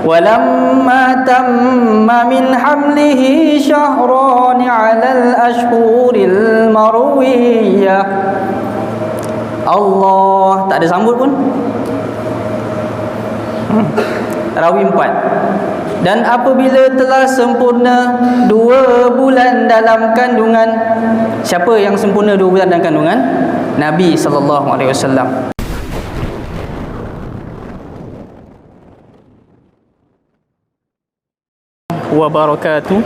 ولما تم من حمله شهران على الأشهر المروية. Allah, tak ada sambut pun. Rawi 4. Dan apabila telah sempurna 2 bulan dalam kandungan. Siapa yang sempurna 2 bulan dalam kandungan? Nabi SAW. Wabarakatuh.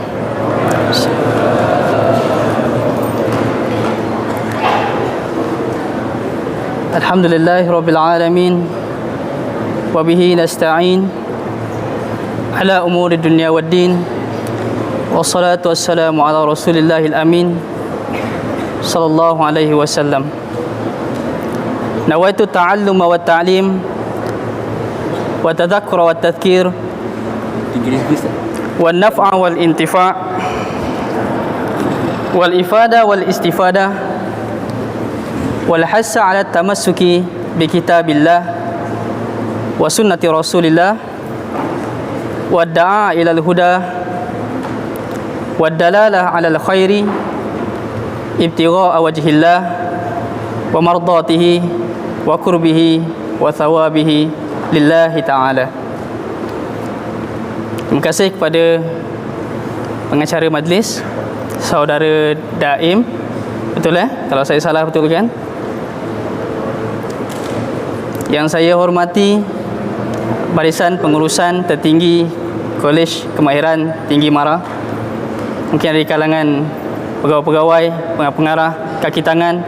Alhamdulillahi Rabbil Alamin. Wabihi nasta'in ala umuri dunya waddin. Wassalatu wassalamu ala rasulillahil amin sallallahu alaihi wasallam. Nawaitu ta'alluma wa ta'lim wa tadhakkura wa tadhkir wal naf'a wal intifa' wal ifada wal istifada wal hassa ala tamassuki bi kitabillah wa sunnati rasulillah wa da'a ila al huda wa dalalah ala al khairi ibtigha'a wajhillah wa mardatihi wa qurbihi wa thawabihi lillahi ta'ala. Terima kasih kepada pengacara majlis, saudara Daim. Betul kalau saya salah betul kan? Yang saya hormati barisan pengurusan tertinggi Kolej Kemahiran Tinggi Mara. Mungkin dari kalangan pegawai-pegawai, pengarah, kaki tangan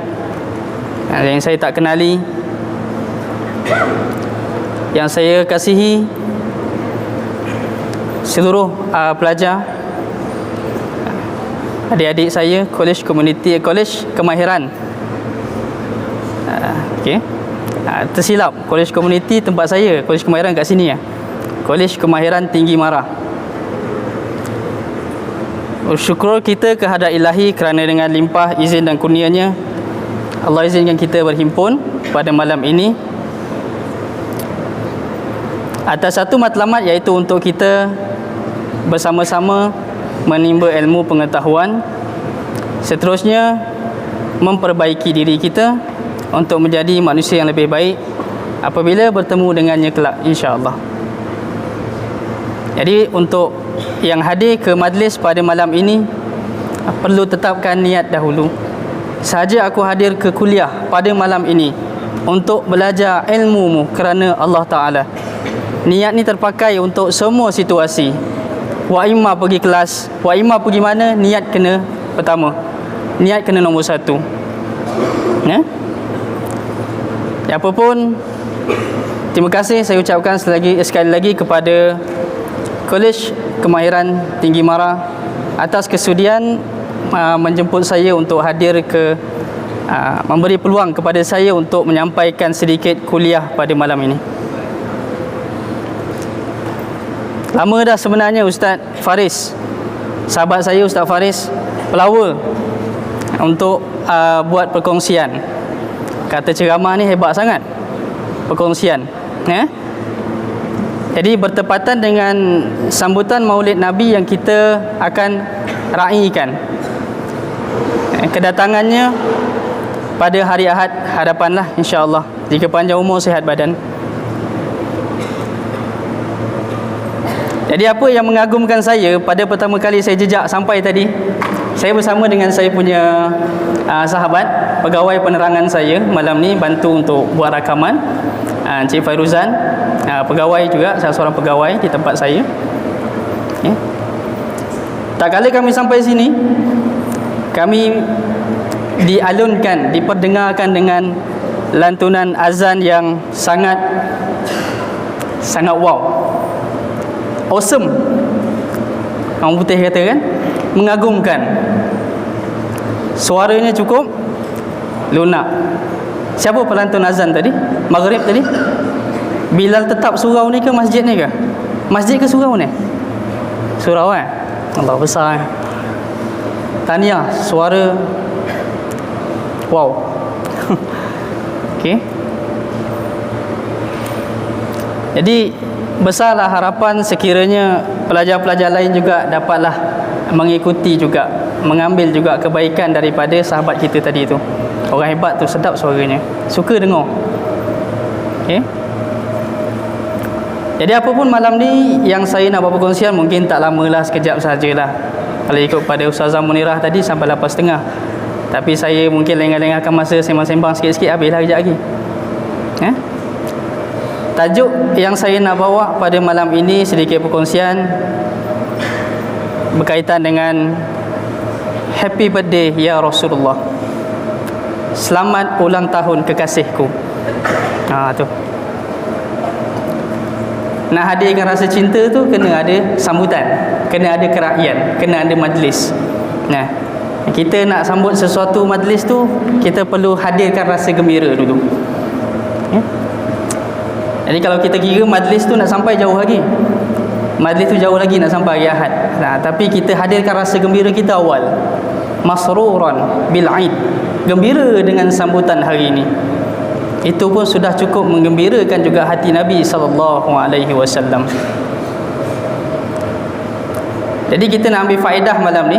yang saya tak kenali. Yang saya kasihi seluruh pelajar, adik-adik saya Kolej Komuniti, Kolej Kemahiran. Okey. Tersilap, Kolej Komuniti tempat saya, Kolej Kemahiran kat sini ya. Kolej Kemahiran Tinggi Mara. Syukur kita kehadrat Ilahi kerana dengan limpah izin dan kurnianya Allah izinkan kita berhimpun pada malam ini atas satu matlamat, iaitu untuk kita bersama-sama menimba ilmu pengetahuan, seterusnya memperbaiki diri kita untuk menjadi manusia yang lebih baik apabila bertemu dengannya kelak, insya-Allah. Jadi untuk yang hadir ke majlis pada malam ini perlu tetapkan niat dahulu. Sahaja aku hadir ke kuliah pada malam ini untuk belajar ilmumu kerana Allah Ta'ala. Niat ni terpakai untuk semua situasi. Wa imma pergi kelas, wa imma pergi mana, niat kena pertama. Niat kena nombor 1. Ya? Apapun, terima kasih saya ucapkan sekali lagi kepada Kolej Kemahiran Tinggi Mara atas kesudian menjemput saya untuk hadir ke memberi peluang kepada saya untuk menyampaikan sedikit kuliah pada malam ini. Lama dah sebenarnya Ustaz Faris, sahabat saya Ustaz Faris, pelawa untuk buat perkongsian. Kata ceramah ni hebat sangat, perkongsian. Jadi bertepatan dengan sambutan Maulid Nabi yang kita akan raikan. Kedatangannya pada hari Ahad hadapanlah, insya-Allah, jika panjang umur sihat badan. Jadi apa yang mengagumkan saya pada pertama kali saya jejak sampai tadi, saya bersama dengan saya punya sahabat, pegawai penerangan saya malam ni, bantu untuk buat rakaman, Encik Fairuzan, pegawai juga, salah seorang pegawai di tempat saya. Tak kala kami sampai sini, kami dialunkan, diperdengarkan dengan lantunan azan yang sangat wow, awesome, orang putih kata kan, mengagumkan. Suaranya cukup lunak. Siapa pelantun azan tadi? Maghrib tadi? Bilal tetap surau ni ke masjid ni ke? Masjid ke surau ni? Surau Allah besar. Tahniah, suara wow. Okey. Jadi besarlah harapan sekiranya pelajar-pelajar lain juga dapatlah mengikuti juga, mengambil juga kebaikan daripada sahabat kita tadi tu. Orang hebat tu, sedap suaranya, suka dengar. Okay? Jadi apa pun malam ni yang saya nak buat perkongsian mungkin tak lamalah, sekejap sajalah. Kalau ikut pada Ustazah Munirah tadi sampai 8.30. Tapi saya mungkin lengah-lengahkan masa, sembang-sembang sikit-sikit, habislah kejap lagi. Tajuk yang saya nak bawa pada malam ini, sedikit perkongsian berkaitan dengan Happy Birthday Ya Rasulullah, selamat ulang tahun kekasihku. Tu nak hadirkan rasa cinta tu kena ada sambutan, kena ada kerakyat, kena ada majlis. Kita nak sambut sesuatu majlis tu, kita perlu hadirkan rasa gembira dulu. Jadi kalau kita kira majlis tu nak sampai jauh lagi, majlis tu jauh lagi nak sampai hari Ahad. Tapi kita hadirkan rasa gembira kita awal. Masruran bil Aid, gembira dengan sambutan hari ini. Itu pun sudah cukup menggembirakan juga hati Nabi SAW. Jadi kita nak ambil faedah malam ni,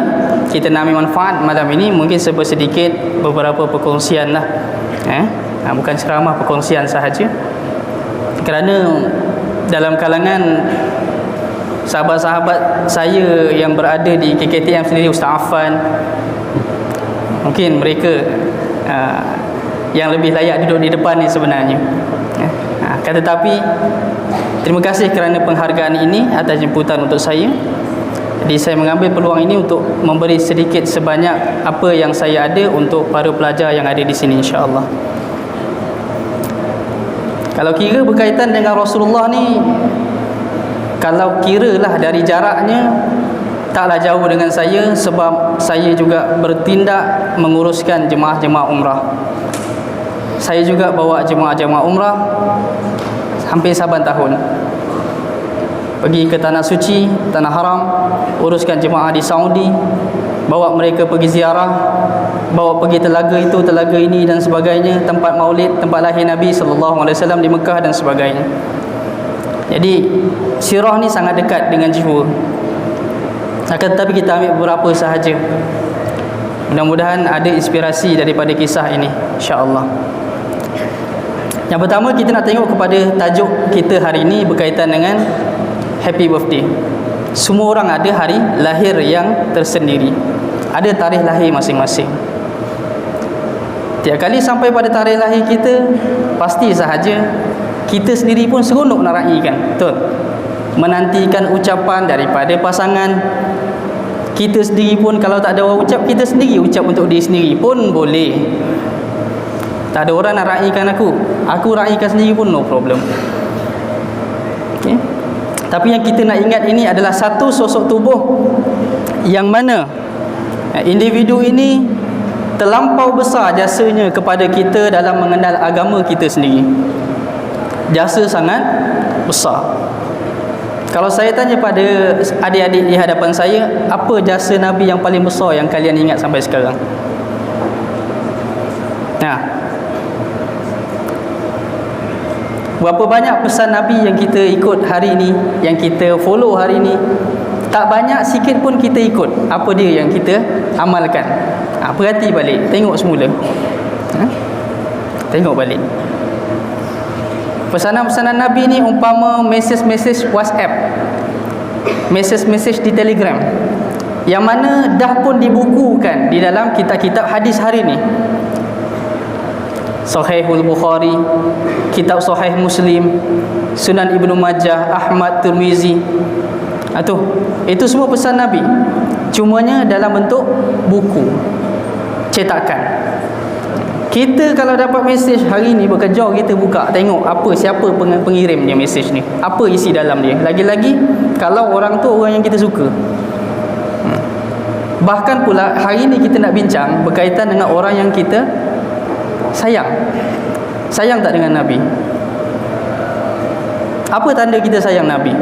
kita nak ambil manfaat malam ini, mungkin sedikit beberapa perkongsian lah. Bukan ceramah, perkongsian sahaja. Kerana dalam kalangan sahabat-sahabat saya yang berada di KKTM sendiri, Ustaz Affan, mungkin mereka yang lebih layak duduk di depan ni sebenarnya. Tetapi terima kasih kerana penghargaan ini atas jemputan untuk saya. Jadi saya mengambil peluang ini untuk memberi sedikit sebanyak apa yang saya ada untuk para pelajar yang ada di sini, insya-Allah. Kalau kira berkaitan dengan Rasulullah ni, kalau kiralah dari jaraknya, taklah jauh dengan saya, sebab saya juga bertindak menguruskan jemaah-jemaah umrah. Saya juga bawa jemaah-jemaah umrah hampir saban tahun. Pergi ke Tanah Suci, Tanah Haram, uruskan jemaah di Saudi, bawa mereka pergi ziarah, bawa pergi telaga itu, telaga ini dan sebagainya, tempat maulid, tempat lahir Nabi SAW di Mekah dan sebagainya. Jadi sirah ni sangat dekat dengan jiwa. Tetapi kita ambil beberapa sahaja. Mudah-mudahan ada inspirasi daripada kisah ini, insya-Allah. Yang pertama, kita nak tengok kepada tajuk kita hari ini berkaitan dengan Happy Birthday. Semua orang ada hari lahir yang tersendiri, ada tarikh lahir masing-masing. Tiap kali sampai pada tarikh lahir kita, pasti sahaja kita sendiri pun seronok nak raikan, betul? Menantikan ucapan daripada pasangan. Kita sendiri pun kalau tak ada orang ucap, kita sendiri ucap untuk diri sendiri pun boleh. Tak ada orang nak raikan aku raikan sendiri pun no problem. Okay? Tapi yang kita nak ingat ini adalah satu sosok tubuh yang mana individu ini terlampau besar jasanya kepada kita dalam mengenal agama kita sendiri. Jasa sangat besar. Kalau saya tanya pada adik-adik di hadapan saya, apa jasa Nabi yang paling besar yang kalian ingat sampai sekarang? Berapa banyak pesan Nabi yang kita ikut hari ini, yang kita follow hari ini? Tak banyak, sikit pun kita ikut. Apa dia yang kita amalkan? Perhati balik, tengok semula. Tengok balik. Pesanan-pesanan Nabi ni umpama mesej-mesej WhatsApp, mesej-mesej di Telegram, yang mana dah pun dibukukan di dalam kitab-kitab hadis hari ni. Sahihul Bukhari, kitab Sahih Muslim, Sunan Ibnu Majah, Ahmad, Tirmizi. Itu semua pesan Nabi, cumanya dalam bentuk buku, cetakan. Kita kalau dapat mesej hari ni, bekerja kita buka, tengok siapa pengirimnya mesej ni, apa isi dalam dia. Lagi-lagi kalau orang tu orang yang kita suka. Bahkan pula hari ni kita nak bincang berkaitan dengan orang yang kita sayang. Sayang tak dengan Nabi? Apa tanda kita sayang Nabi?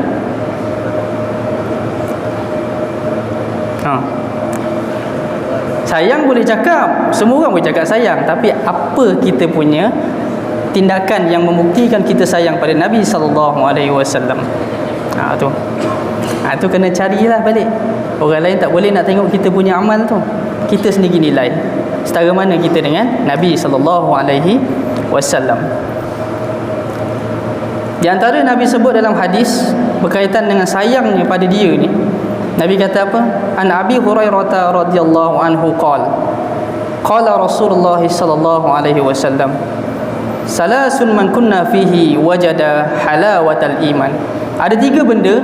Sayang boleh cakap, semua orang boleh cakap sayang, tapi apa kita punya tindakan yang membuktikan kita sayang pada Nabi SAW? Tu. Tu kena carilah balik. Orang lain tak boleh nak tengok kita punya amal tu. Kita sendiri nilai setara mana kita dengan Nabi SAW. Di antara Nabi sebut dalam hadis berkaitan dengan sayangnya pada dia ni, Nabi kata apa? An Abi Hurairah radhiyallahu anhu qala Rasulullah sallallahu alaihi wasallam, salasun man kunna fihi wajada halawatal iman. Ada 3 benda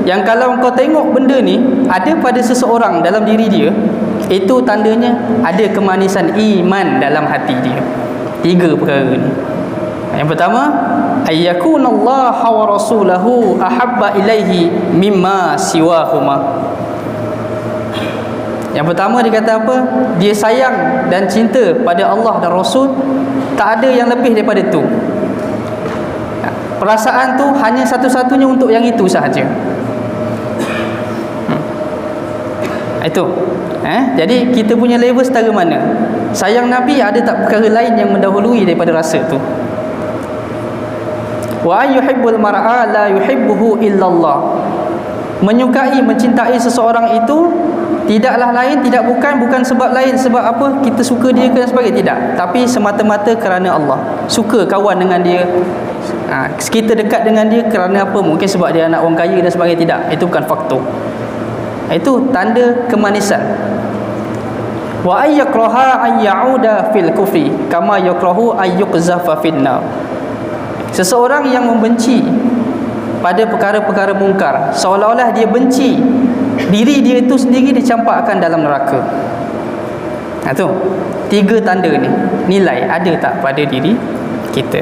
yang kalau kau tengok benda ni ada pada seseorang dalam diri dia, itu tandanya ada kemanisan iman dalam hati dia. 3 perkara ni. Yang pertama, ayyakunallaha wa rasulahu ahabba ilaihi mimma siwahuma. Yang pertama dia kata apa? Dia sayang dan cinta pada Allah dan Rasul, tak ada yang lebih daripada tu. Perasaan tu hanya satu-satunya untuk yang itu sahaja. Itu. Jadi kita punya level setara mana? Sayang Nabi ada tak perkara lain yang mendahului daripada rasa tu? Wa ayyuhibbul mar'a la yuhibbuhu illallah. Menyukai, mencintai seseorang itu tidaklah lain, bukan sebab lain, sebab apa kita suka dia ke dan sebagainya, tidak, tapi semata-mata kerana Allah. Suka kawan dengan dia, kita dekat dengan dia kerana apa? Mungkin sebab dia anak orang kaya dan sebagainya, tidak, itu bukan faktor. Itu tanda kemanisan. Wa ayyakraha an ya'uda fil kufri kama yakrahu ayyuqzafa finnar. Seseorang yang membenci pada perkara-perkara mungkar, seolah-olah dia benci diri dia itu sendiri dicampakkan dalam neraka. Tu 3 tanda ni, nilai ada tak pada diri kita.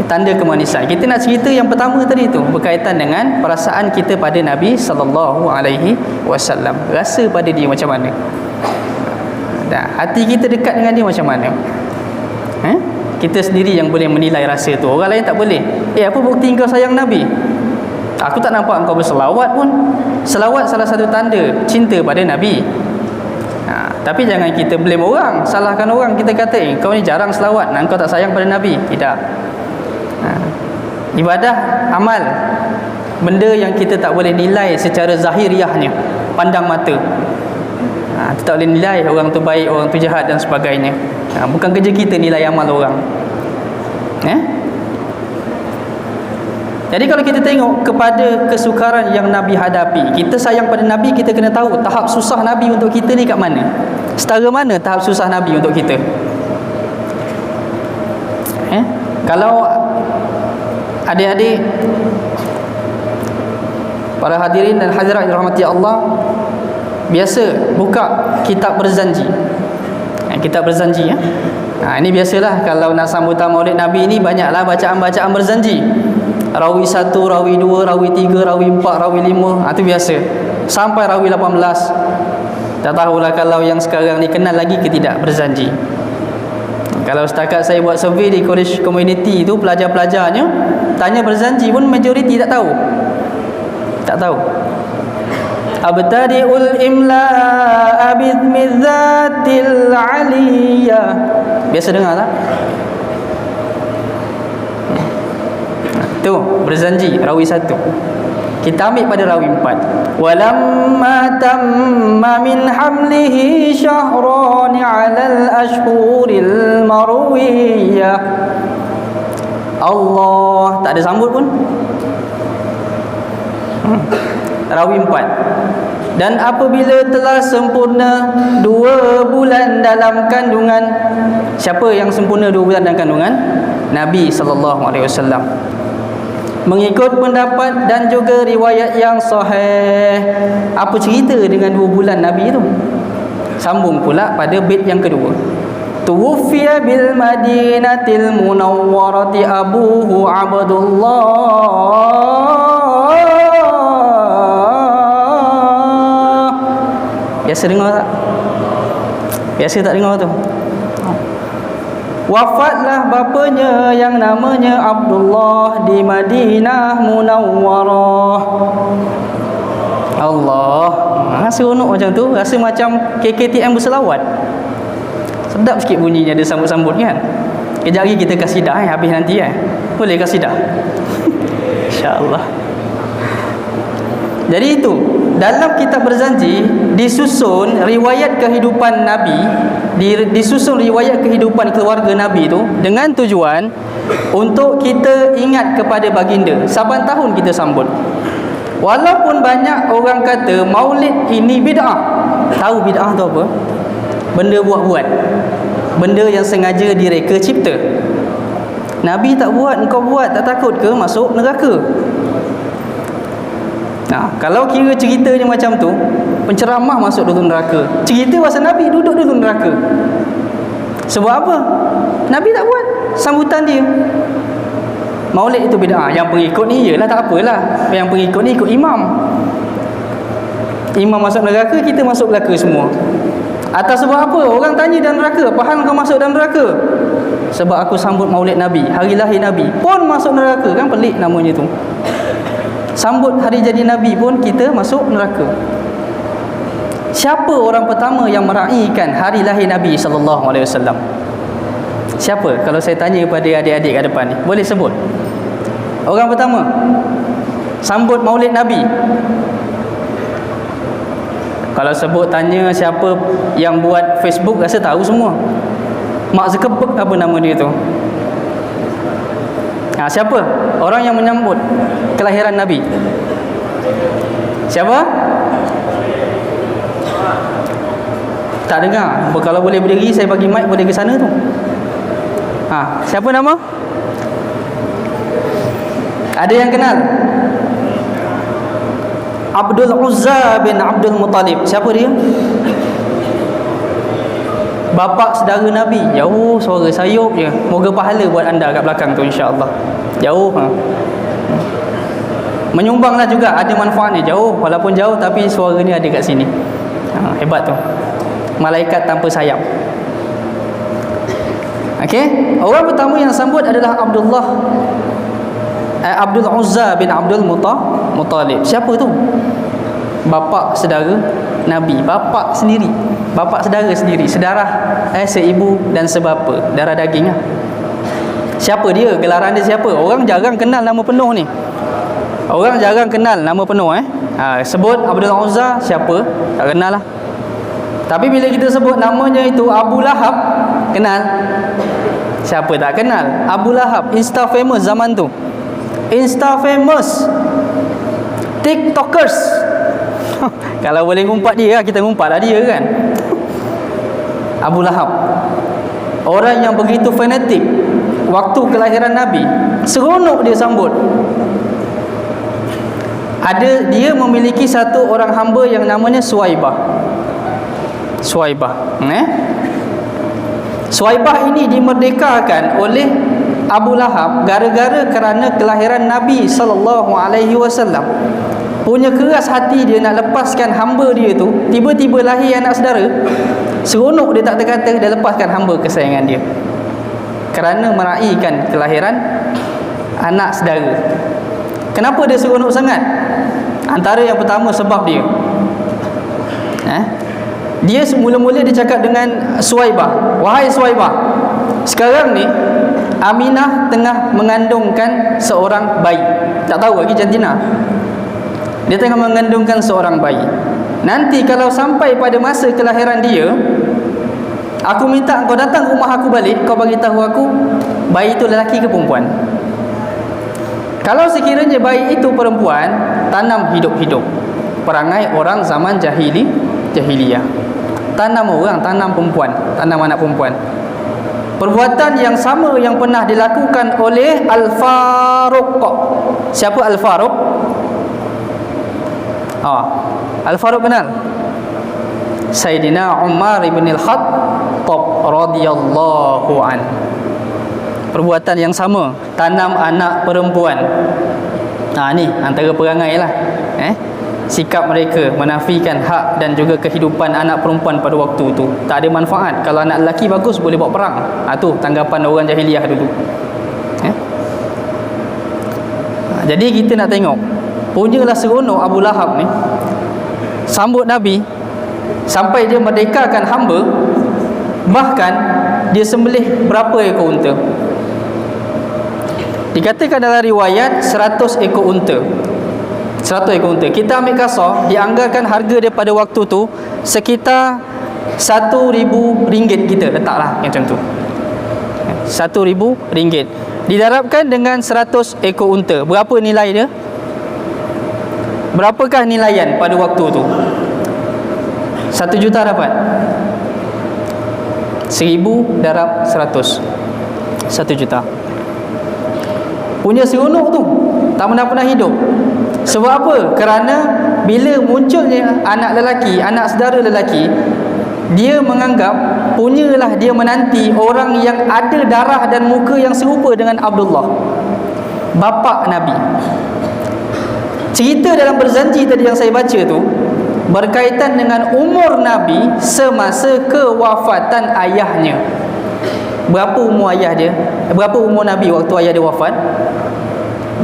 Tanda kemanisan. Kita nak cerita yang pertama tadi tu berkaitan dengan perasaan kita pada Nabi SAW. Rasa pada dia macam mana? Hati kita dekat dengan dia macam mana? Kita sendiri yang boleh menilai rasa tu. Orang lain tak boleh. Apa bukti kau sayang Nabi? Aku tak nampak kau berselawat pun. Selawat salah satu tanda cinta pada Nabi. Tapi jangan kita blame orang, salahkan orang. Kita kata kau ni jarang selawat, kau tak sayang pada Nabi. Tidak. Ibadah, amal, benda yang kita tak boleh nilai secara zahiriahnya, pandang mata. Kita tak boleh nilai orang tu baik, orang tu jahat dan sebagainya. Bukan kerja kita nilai amal orang. Jadi kalau kita tengok kepada kesukaran yang Nabi hadapi, kita sayang pada Nabi, kita kena tahu tahap susah Nabi untuk kita ni kat mana. Setara mana tahap susah Nabi untuk kita? Kalau adik-adik, para hadirin dan hadirat dirahmati Allah, biasa buka kitab berzanji. Kitab berzanji ini biasalah kalau nak sambutan Maulid Nabi ni, banyaklah bacaan-bacaan berzanji. Rawi 1, rawi 2, rawi 3, rawi 4, rawi 5, itu biasa. Sampai rawi 18. Tak tahulah kalau yang sekarang ni kenal lagi ke tidak berzanji. Kalau setakat saya buat survey di college community tu, pelajar-pelajarnya tanya berzanji pun majoriti tak tahu. Tak tahu. Abtadi'ul imla'a bidzatil aliyah. Biasa dengar tak? Tu berzanji rawi 1. Kita ambil pada rawi 4. Walamma tamma min hamlihi syahran 'alal ashhuril marwiyah. Allah, tak ada sambut pun. Rawi 4. Dan apabila telah sempurna 2 bulan dalam kandungan. Siapa yang sempurna 2 bulan dalam kandungan? Nabi SAW. Mengikut pendapat dan juga riwayat yang sahih. Apa cerita dengan 2 bulan Nabi itu? Sambung pula pada bait yang kedua. Tuwfiya bil madinatil munawwarati abuhu Abdullah. Biasa dengar tak? Biasa tak dengar tu. Wafatlah bapanya yang namanya Abdullah di Madinah Munawwarah. Allah, seronok macam tu. Rasa macam KKTM berselawat. Sedap sikit bunyinya, ada sambut-sambut kan. Kejap lagi kita kasidah habis nanti Boleh kasidah? InsyaAllah. Jadi itu, dalam kitab berjanji disusun riwayat kehidupan Nabi, disusun riwayat kehidupan keluarga Nabi itu dengan tujuan untuk kita ingat kepada baginda. Saban tahun kita sambut. Walaupun banyak orang kata maulid ini bid'ah. Tahu bid'ah tu apa? Benda buat-buat, benda yang sengaja direka cipta. Nabi tak buat, engkau buat, tak takut ke masuk neraka? Nah, kalau kira ceritanya macam tu, penceramah masuk dulu neraka. Cerita pasal Nabi duduk dulu neraka. Sebab apa? Nabi tak buat, sambutan dia. Maulid itu bid'ah. Yang pengikut ni iyalah tak apalah. Yang pengikut ni ikut imam. Imam masuk neraka, kita masuk neraka semua. Atas sebab apa? Orang tanya dalam neraka, apa hal kau masuk dalam neraka? Sebab aku sambut maulid Nabi, hari lahir Nabi. Pun masuk neraka, kan pelik namanya tu. Sambut hari jadi Nabi pun kita masuk neraka. Siapa orang pertama yang meraihkan hari lahir Nabi SAW? Siapa? Kalau saya tanya kepada adik-adik kat depan ni, boleh sebut? Orang pertama sambut maulid Nabi. Kalau sebut tanya siapa yang buat Facebook, rasa tahu semua. Mark Zuckerberg apa nama dia tu? Siapa? Orang yang menyambut kelahiran Nabi. Siapa? Tak dengar. Kalau boleh berdiri, saya bagi mic boleh ke sana tu. Siapa nama? Ada yang kenal? Abdul Uzza bin Abdul Muttalib. Siapa dia? Bapa saudara Nabi. Jauh, suara sayup je. Moga pahala buat anda kat belakang tu, insya-Allah. Jauh. Menyumbanglah juga, ada manfaatnya. Jauh, walaupun jauh tapi suara ni ada kat sini. Hebat tu. Malaikat tanpa sayap. Okey, orang pertama yang sambut adalah Abdul Uzza bin Abdul Muttalib. Siapa tu? Bapa saudara Nabi, bapa sendiri, bapa saudara sendiri, sedarah seibu dan sebapa, darah daging lah. Siapa dia? Gelaran dia siapa? Orang jarang kenal nama penuh ni. Orang jarang kenal nama penuh sebut Abdul Uzza, siapa? Tak kenal lah. Tapi bila kita sebut namanya itu Abu Lahab, kenal? Siapa tak kenal? Abu Lahab, Insta famous zaman tu. Insta famous, TikTokers. Kalau boleh ngumpat dia, kita ngumpatlah dia kan. Abu Lahab, orang yang begitu fanatik waktu kelahiran Nabi, seronok dia sambut. Dia memiliki satu orang hamba yang namanya Suwaibah. Suwaibah ini dimerdekakan oleh Abu Lahab gara-gara kerana kelahiran Nabi SAW. Punya keras hati dia nak lepaskan hamba dia tu. Tiba-tiba lahir anak saudara, seronok dia tak terkata, dia lepaskan hamba kesayangan dia kerana meraihkan kelahiran anak saudara. Kenapa dia seronok sangat? Antara yang pertama sebab dia dia semula-mula dia cakap dengan Suwaibah, wahai Suwaibah, sekarang ni Aminah tengah mengandungkan seorang bayi. Tak tahu lagi jantina. Dia tengah mengandungkan seorang bayi. Nanti kalau sampai pada masa kelahiran dia, aku minta kau datang rumah aku balik, kau bagi tahu aku bayi itu lelaki ke perempuan. Kalau sekiranya bayi itu perempuan, tanam hidup-hidup. Perangai orang zaman jahiliyah. Tanam perempuan, tanam anak perempuan. Perbuatan yang sama yang pernah dilakukan oleh Al-Faruq. Siapa Al-Faruq? Al-Faruq kenal? Sayyidina Umar ibn al-Khattab radhiyallahu an. Perbuatan yang sama, tanam anak perempuan. Ni antara perangai lah. Sikap mereka menafikan hak dan juga kehidupan anak perempuan pada waktu itu. Tak ada manfaat. Kalau anak lelaki bagus, boleh bawa perang. Tu tanggapan orang jahiliah dulu. Jadi kita nak tengok, punyalah seronok Abu Lahab ni sambut Nabi sampai dia merdekakan hamba. Bahkan dia sembelih berapa ekor unta? Dikatakan dalam riwayat 100 ekor unta. 100 ekor unta. Kita ambil kasar, dianggarkan harga dia pada waktu tu sekitar RM1,000 kita letaklah macam tu. RM1,000. Didarabkan dengan 100 ekor unta. Berapa nilai dia? Berapakah nilaian pada waktu tu? 1 juta dapat? 1000 darab 100, 1 juta. Punya seronok tu, tak pernah hidup. Sebab apa? Kerana bila munculnya anak lelaki, anak saudara lelaki, dia menganggap punyalah dia menanti orang yang ada darah dan muka yang serupa dengan Abdullah, bapa Nabi. Cerita dalam Berzanji tadi yang saya baca tu berkaitan dengan umur Nabi semasa kewafatan ayahnya. Berapa umur ayah dia? Berapa umur Nabi waktu ayah dia wafat?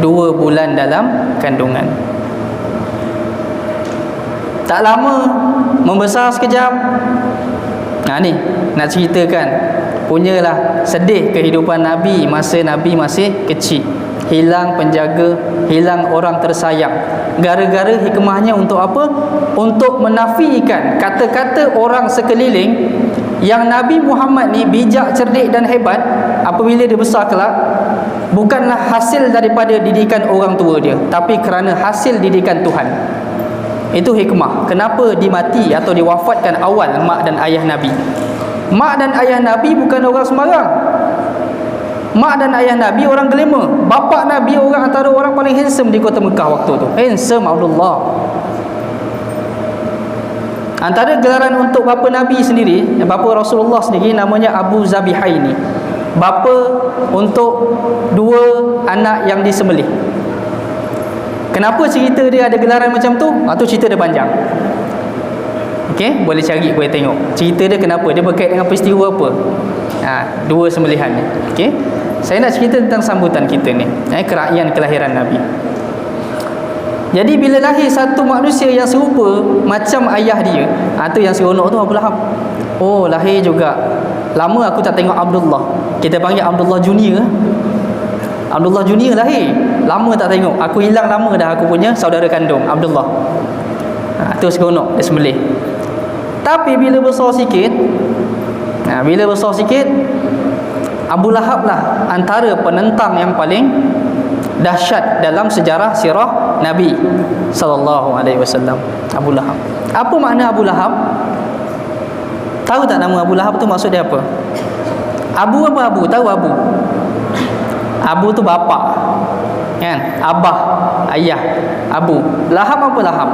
2 bulan dalam kandungan. Tak lama, membesar sekejap. Ni nak ceritakan, punyalah sedih kehidupan Nabi masa Nabi masih kecil. Hilang penjaga, hilang orang tersayang. Gara-gara hikmahnya untuk apa? Untuk menafikan kata-kata orang sekeliling yang Nabi Muhammad ni bijak, cerdik dan hebat. Apabila dia besar kelak, bukanlah hasil daripada didikan orang tua dia, tapi kerana hasil didikan Tuhan. Itu hikmah kenapa dimati atau diwafatkan awal mak dan ayah Nabi. Mak dan ayah Nabi bukan orang sembarang. Mak dan ayah Nabi orang glamour. Bapa Nabi orang antara orang paling handsome di kota Mekah waktu tu. Handsome Abdullah. Antara gelaran untuk bapa Nabi sendiri, bapa Rasulullah sendiri, namanya Abu Zabihaini. Bapa untuk 2 anak yang disembelih. Kenapa cerita dia ada gelaran macam tu? Tu cerita dia panjang. Okey, boleh cari, boleh tengok. Cerita dia kenapa? Dia berkait dengan peristiwa apa? 2 sembelihan ni. Okey. Saya nak cerita tentang sambutan kita ni, keraian kelahiran Nabi. Jadi bila lahir satu manusia yang serupa macam ayah dia, tu yang seronok tu Abu Lahab. Oh, lahir juga. Lama aku tak tengok Abdullah. Kita panggil Abdullah Junior. Abdullah Junior lahir. Lama tak tengok. Aku hilang lama dah aku punya saudara kandung Abdullah. Tu seronok dia sembelih. Tapi bila besar sikit, Abu Lahab lah antara penentang yang paling dahsyat dalam sejarah sirah Nabi sallallahu alaihi wasallam. Abu Lahab. Apa makna Abu Lahab? Tahu tak nama Abu Lahab tu maksud dia apa? Abu apa Abu? Tahu Abu? Abu tu bapa. Kan? Abah, ayah. Abu. Lahab apa Lahab?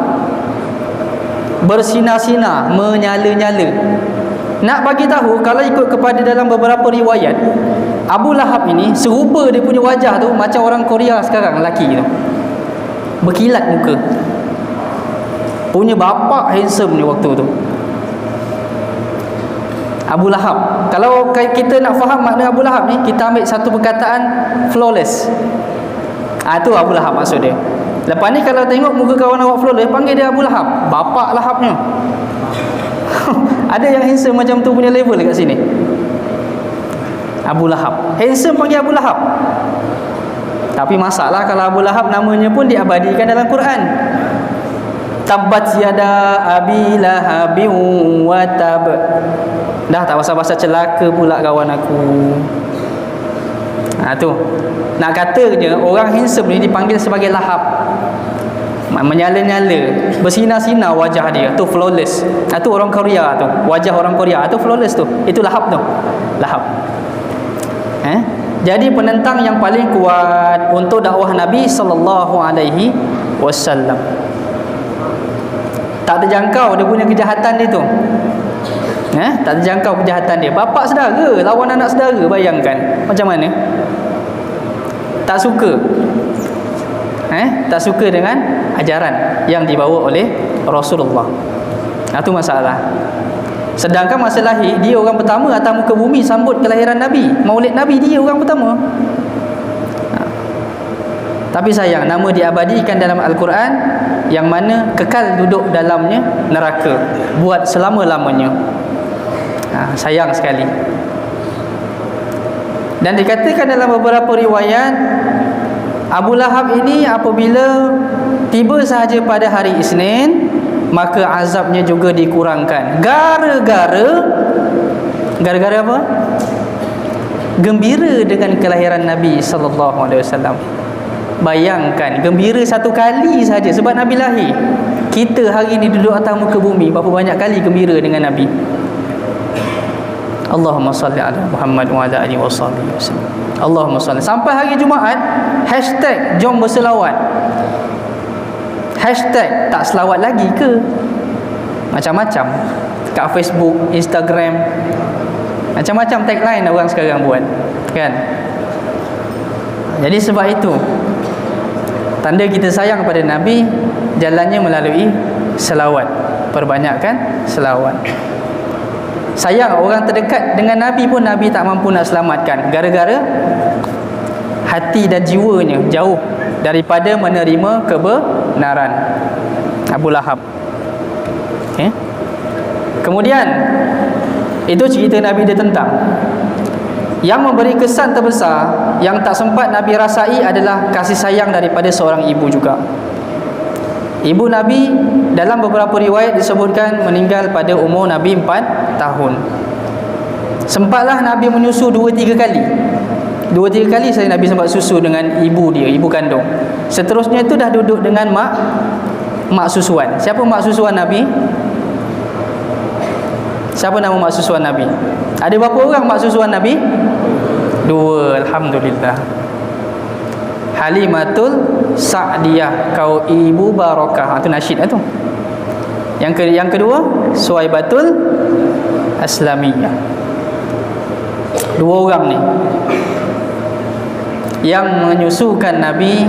Bersinar-sinar, menyala-nyala. Nak bagi tahu, kalau ikut kepada dalam beberapa riwayat, Abu Lahab ini serupa dia punya wajah tu macam orang Korea sekarang, lelaki tu. Berkilat muka. Punya bapa handsome ni waktu tu. Abu Lahab. Kalau kita nak faham makna Abu Lahab ni, kita ambil satu perkataan flawless. Tu Abu Lahab maksud dia. Lepas ni kalau tengok muka kawan awak flawless, panggil dia Abu Lahab. Bapa Lahabnya. Ada yang handsome macam tu punya level dekat sini. Abu Lahab. Handsome panggil Abu Lahab. Tapi masalah kalau Abu Lahab namanya pun diabadikan dalam Quran. Tabbat yada abi lahabin wa tab. Dah tak pasal-pasal celaka pula kawan aku. Tu. Nak katanya orang handsome ni dipanggil sebagai Lahab. Menyala-nyala, bersinar-sinar wajah dia, tu flawless. Tu orang Korea tu, wajah orang Korea tu flawless tu. Itu Lahab tu. Lahab. Jadi penentang yang paling kuat untuk dakwah Nabi sallallahu alaihi wasallam. Tak terjangkau dia punya kejahatan dia tu. Tak terjangkau kejahatan dia. Bapa saudara lawan anak saudara, bayangkan macam mana? Tak suka. Tak suka dengan ajaran yang dibawa oleh Rasulullah. Itu masalah. Sedangkan masa lahir, dia orang pertama atas muka bumi sambut kelahiran Nabi. Maulid Nabi dia orang pertama. Tapi sayang, nama diabadikan dalam Al-Quran yang mana kekal duduk dalamnya neraka buat selama-lamanya. Sayang sekali. Dan dikatakan dalam beberapa riwayat, Abu Lahab ini apabila tiba sahaja pada hari Isnin, maka azabnya juga dikurangkan. Gara-gara apa? Gembira dengan kelahiran Nabi sallallahu alaihi wasallam. Bayangkan, gembira satu kali saja sebab Nabi lahir. Kita hari ini duduk atas muka bumi, berapa banyak kali gembira dengan Nabi. Allahumma salli ala Muhammad wa ala alihi wasallam. Allahumma salli. Sampai hari Jumaat, hashtag jom berselawat. Hashtag tak selawat lagi ke? Macam-macam. Kat Facebook, Instagram, macam-macam tagline orang sekarang buat, kan? Jadi sebab itu, tanda kita sayang kepada Nabi, jalannya melalui selawat. Perbanyakkan selawat. Sayang orang terdekat dengan Nabi pun Nabi tak mampu nak selamatkan, gara-gara hati dan jiwanya jauh daripada menerima kebenaran. Abu Lahab. Okay. Kemudian itu cerita Nabi dia tentang. Yang memberi kesan terbesar yang tak sempat Nabi rasai adalah kasih sayang daripada seorang ibu juga. Ibu Nabi dalam beberapa riwayat disebutkan meninggal pada umur Nabi 4 tahun. Sempatlah Nabi menyusu 2-3 kali. 2-3 kali saya Nabi sempat susu dengan ibu dia, ibu kandung. Seterusnya itu dah duduk dengan mak susuan. Siapa mak susuan Nabi? Siapa nama mak susuan Nabi? Ada berapa orang mak susuan Nabi? 2, alhamdulillah. Halimatul Sa'diyah, kau ibu barakah. Itu nasyid tu. Yang kedua, Suwaibatul Aslamiyah. 2 orang ni yang menyusukan Nabi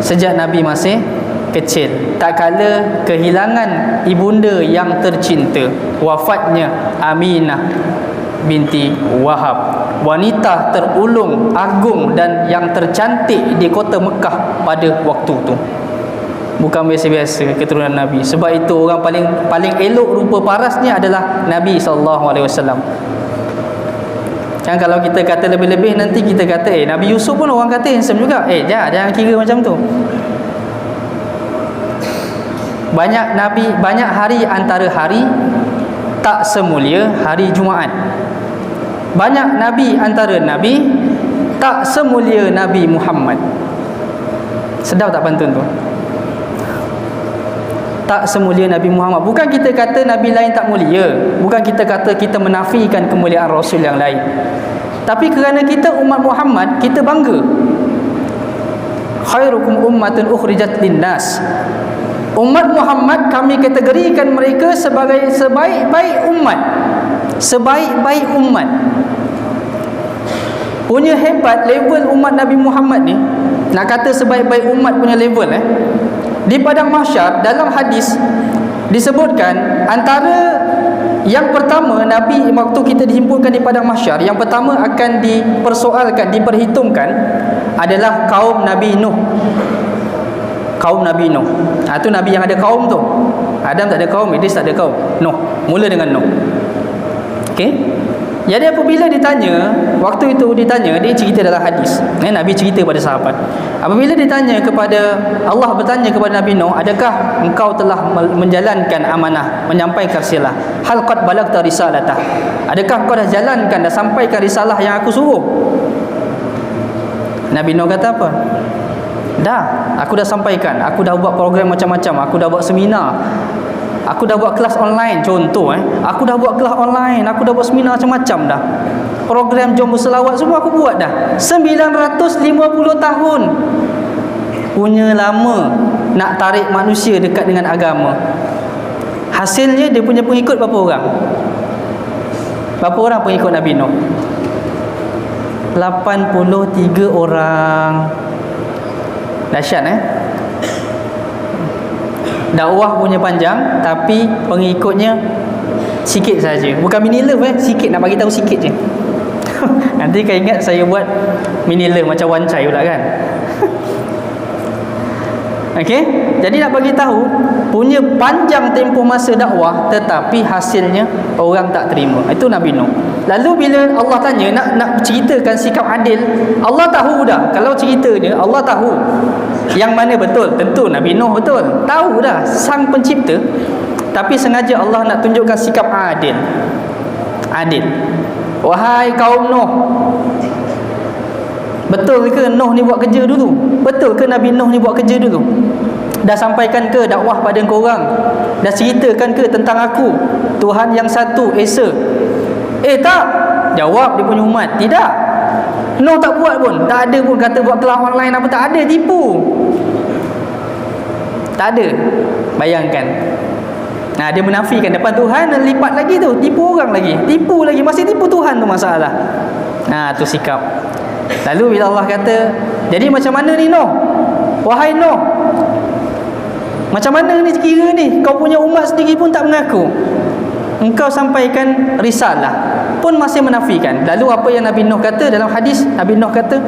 sejak Nabi masih kecil. Tak kala kehilangan ibunda yang tercinta, wafatnya Aminah binti Wahab, wanita terulung, agung dan yang tercantik di kota Mekah pada waktu tu. Bukan biasa-biasa keturunan Nabi. Sebab itu orang paling elok rupa parasnya adalah Nabi SAW. Kan kalau kita kata lebih-lebih, nanti kita kata Nabi Yusuf pun orang kata handsome juga. Jangan kira macam tu. Banyak hari antara hari tak semulia hari Jumaat. Banyak nabi antara nabi tak semulia Nabi Muhammad. Sedap tak pantun tu? Tak semulia Nabi Muhammad. Bukan kita kata nabi lain tak mulia, bukan kita kata kita menafikan kemuliaan rasul yang lain, tapi kerana kita umat Muhammad, kita bangga. Khairukum ummatun ukhrijat linnas. Umat Muhammad, kami kategorikan mereka sebagai sebaik-baik umat. Sebaik-baik umat. Punya hebat level umat Nabi Muhammad ni. Nak kata sebaik-baik umat punya level di padang mahsyar, dalam hadis disebutkan antara yang pertama Nabi, waktu kita dihimpunkan di padang mahsyar, yang pertama akan dipersoalkan, diperhitungkan adalah kaum Nabi Nuh. Kaum Nabi Nuh. Itu Nabi yang ada kaum tu. Adam tak ada kaum, Idris tak ada kaum. Nuh, mula dengan Nuh. Okey. Jadi apabila ditanya, waktu itu ditanya, dia cerita dalam hadis. Nabi cerita pada sahabat. Apabila ditanya kepada Allah, bertanya kepada Nabi Nuh, adakah engkau telah menjalankan amanah, menyampaikan risalah? Hal qad balagta risalatah? Adakah kau dah jalankan, dah sampaikan risalah yang aku suruh? Nabi Nuh kata apa? Dah, aku dah sampaikan. Aku dah buat program macam-macam. Aku dah buat seminar. Aku dah buat kelas online, contoh aku dah buat kelas online, aku dah buat seminar macam-macam dah. Program jom berselawat semua aku buat dah. 950 tahun punya lama nak tarik manusia dekat dengan agama. Hasilnya dia punya pengikut berapa orang? Berapa orang pengikut Nabi Nuh? 83 orang. Dahsyat dakwah punya panjang, tapi pengikutnya sikit saja. Bukan mini love sikit, nak bagi tahu sikit je. Nanti kan ingat saya buat mini love macam Wan Chai pula kan. Okey, jadi nak bagi tahu punya panjang tempoh masa dakwah tetapi hasilnya orang tak terima. Itu Nabi Nuh. Lalu bila Allah tanya nak ceritakan sikap adil, Allah tahu dah. Kalau cerita dia, Allah tahu yang mana betul. Tentu Nabi Nuh betul. Tahu dah sang pencipta. Tapi sengaja Allah nak tunjukkan sikap adil. Adil. Wahai kaum Nuh, betul ke Nuh ni buat kerja dulu? Betul ke Nabi Nuh ni buat kerja dulu? Dah sampaikan ke dakwah pada korang? Dah ceritakan ke tentang aku, Tuhan yang satu, Esa? Tak. Jawab dia punya umat, tidak. Nuh tak buat pun. Tak ada pun kata buat kelas online apa, tak ada. Tipu. Tak ada. Bayangkan. Nah, dia menafikan depan Tuhan dan lipat lagi tu, tipu orang lagi. Tipu lagi, masih tipu Tuhan tu masalah. Nah, tu sikap. Lalu bila Allah kata, jadi macam mana ni Nuh? Wahai Nuh, macam mana ni kira ni? Kau punya umat sendiri pun tak mengaku. Engkau sampaikan risalah pun masih menafikan. Lalu apa yang Nabi Nuh kata dalam hadis? Nabi Nuh kata,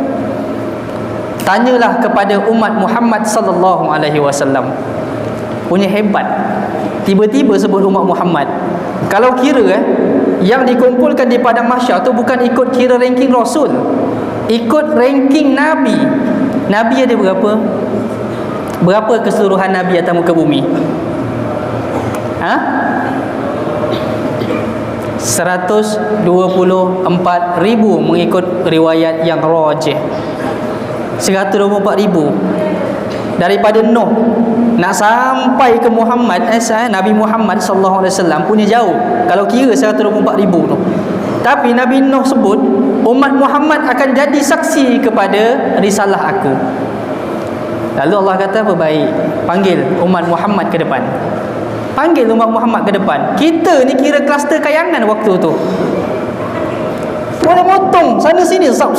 tanyalah kepada umat Muhammad sallallahu alaihi wasallam. Punya hebat. Tiba-tiba sebut umat Muhammad. Kalau kira yang dikumpulkan di padang mahsyar tu bukan ikut kira ranking Rasul, ikut ranking Nabi. Nabi ada berapa? Berapa keseluruhan Nabi atas muka bumi? 124,000 mengikut riwayat yang rajih. 124,000. Daripada Nuh nak sampai ke Muhammad, Nabi Muhammad sallallahu alaihi wasallam punya jauh. Kalau kira 124,000 tu. Tapi Nabi Nuh sebut umat Muhammad akan jadi saksi kepada risalah aku. Lalu Allah kata apa? Baik, panggil umat Muhammad ke depan. Panggil umat Muhammad ke depan. Kita ni kira kluster kayangan waktu tu. Boleh motong sana sini, sap.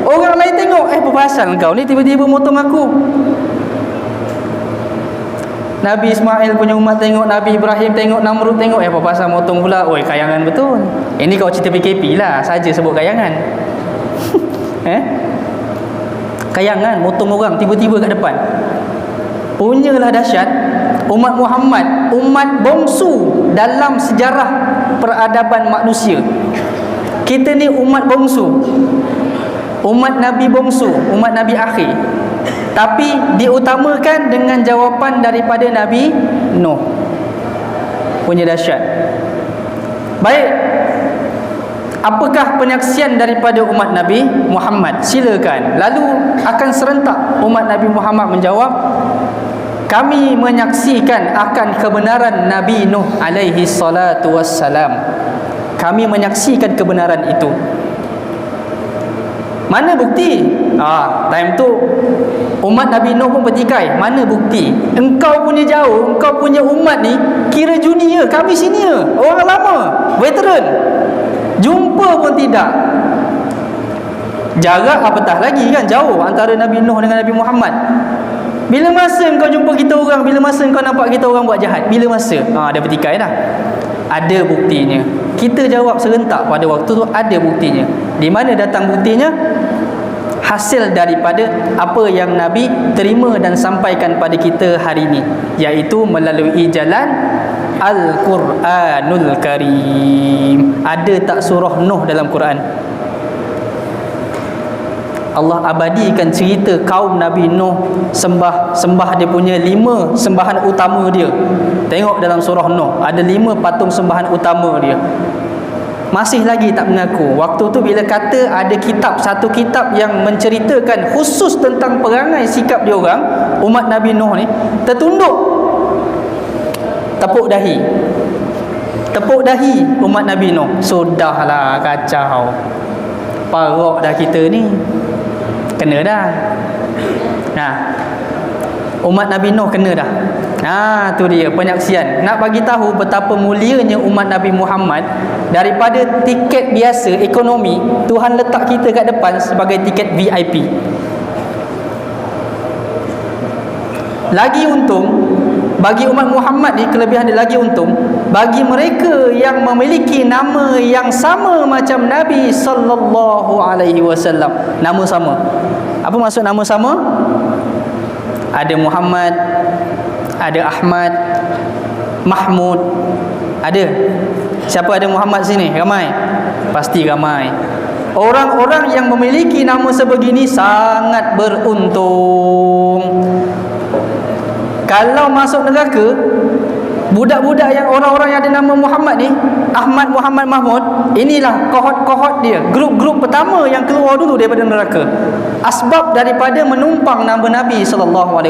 Orang lain tengok, apa pasal kau ni tiba-tiba motong aku? Nabi Ismail punya umat tengok, Nabi Ibrahim tengok, Namrud tengok, apa pasal motong pula? Oi, kayangan betul. Ini kau cerita PKP lah, saja sebut kayangan. Kayangan, motong orang tiba-tiba kat depan. Punyalah dahsyat umat Muhammad, umat bongsu dalam sejarah peradaban manusia. Kita ni umat bongsu, umat Nabi bongsu, umat Nabi akhir. Tapi diutamakan dengan jawapan daripada Nabi Nuh. Punya dahsyat. Baik, apakah penyaksian daripada umat Nabi Muhammad? Silakan. Lalu akan serentak umat Nabi Muhammad menjawab, kami menyaksikan akan kebenaran Nabi Nuh alaihi salatu wassalam. Kami menyaksikan kebenaran itu. Mana bukti? Time tu umat Nabi Nuh pun bertikai. Mana bukti? Engkau punya jauh, engkau punya umat ni kira junior, kami senior, orang lama, veteran. Jumpa pun tidak. Jarak apatah lagi kan, jauh antara Nabi Nuh dengan Nabi Muhammad. Bila masa engkau jumpa kita orang, bila masa engkau nampak kita orang buat jahat? Bila masa? Dia bertikai dah. Ada buktinya. Kita jawab serentak pada waktu tu, ada buktinya. Di mana datang buktinya? Hasil daripada apa yang Nabi terima dan sampaikan pada kita hari ini, iaitu melalui jalan Al-Quranul Karim. Ada tak surah Nuh dalam Quran? Allah abadikan cerita kaum Nabi Nuh sembah dia punya 5 sembahan utama dia. Tengok dalam surah Nuh ada 5 patung sembahan utama dia. Masih lagi tak mengaku. Waktu tu bila kata ada kitab, satu kitab yang menceritakan khusus tentang perangai sikap dia orang, umat Nabi Nuh ni tertunduk, tepuk dahi umat Nabi Nuh. Sudahlah, kacau, parok dah kita ni, kena dah. Umat Nabi Nuh kena dah. Tu dia penyaksian. Nak bagi tahu betapa mulianya umat Nabi Muhammad. Daripada tiket biasa ekonomi, Tuhan letak kita kat depan sebagai tiket VIP. Lagi untung bagi umat Muhammad ni, kelebihan dia lagi untung bagi mereka yang memiliki nama yang sama macam Nabi sallallahu alaihi wasallam. Nama sama. Apa maksud nama sama? Ada Muhammad, ada Ahmad, Mahmud. Ada? Siapa ada Muhammad sini? Ramai? Pasti ramai. Orang-orang yang memiliki nama sebegini sangat beruntung. Kalau masuk neraka, budak-budak yang orang-orang yang ada nama Muhammad ni, Ahmad, Muhammad, Mahmud, inilah kohort-kohort dia, grup-grup pertama yang keluar dulu daripada neraka. Asbab daripada menumpang nama Nabi SAW.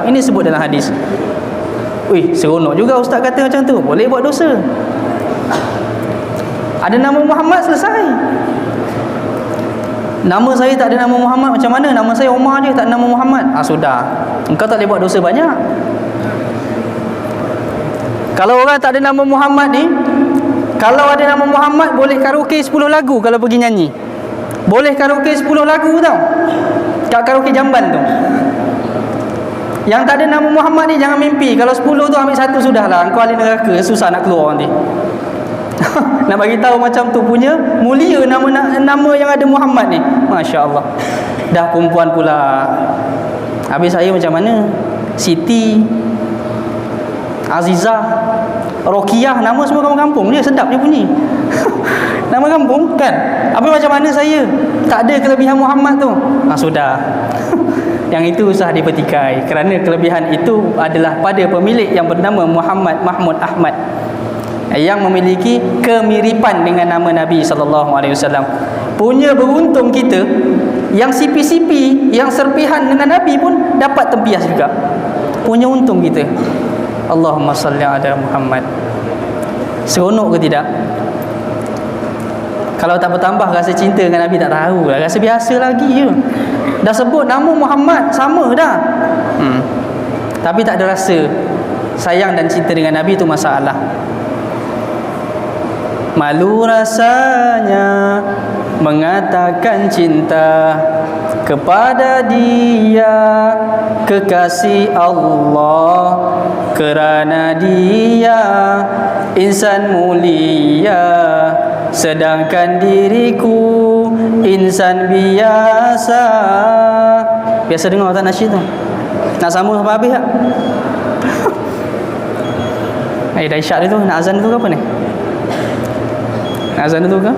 Ini sebut dalam hadis. Wih, seronok juga ustaz kata macam tu. Boleh buat dosa. Ada nama Muhammad, selesai. Nama saya tak ada nama Muhammad, macam mana? Nama saya Omar je, tak ada nama Muhammad. Sudah. Engkau tak boleh buat dosa banyak. Kalau orang tak ada nama Muhammad ni, kalau ada nama Muhammad, boleh karaoke 10 lagu kalau pergi nyanyi. Boleh karaoke 10 lagu tau, kat karaoke Jamban tu. Yang tak ada nama Muhammad ni jangan mimpi. Kalau 10 tu ambil satu sudahlah. Engkau ahli neraka, susah nak keluar nanti. Nak bagi tahu macam tu punya mulia nama yang ada Muhammad ni. Masya Allah. Dah perempuan pula. Habis saya macam mana? Siti, Azizah, Rokiah, nama semua kampung-kampung dia, sedap dia bunyi. Nama kampung kan. Habis macam mana saya? Tak ada kelebihan Muhammad tu. Sudah. Yang itu usah dipertikai, kerana kelebihan itu adalah pada pemilik yang bernama Muhammad Mahmud Ahmad, yang memiliki kemiripan dengan nama Nabi SAW. Punya beruntung kita yang sipi-sipi, yang serpihan dengan Nabi pun dapat tempias juga. Punya untung kita. Allahumma salli ala Muhammad. Seronok ke tidak? Kalau tak bertambah rasa cinta dengan Nabi, tak tahu lah, rasa biasa lagi je. Dah sebut nama Muhammad, sama dah. Tapi tak ada rasa sayang dan cinta dengan Nabi, itu masalah. Malu rasanya mengatakan cinta kepada dia, kekasih Allah, kerana dia insan mulia, sedangkan diriku insan biasa. Biasa dengar tak nasyid tu? Nak sambung sampai habis tak? Dah isyak dia tu. Nak azan dulu ke apa ni? Nak azan dulu ke?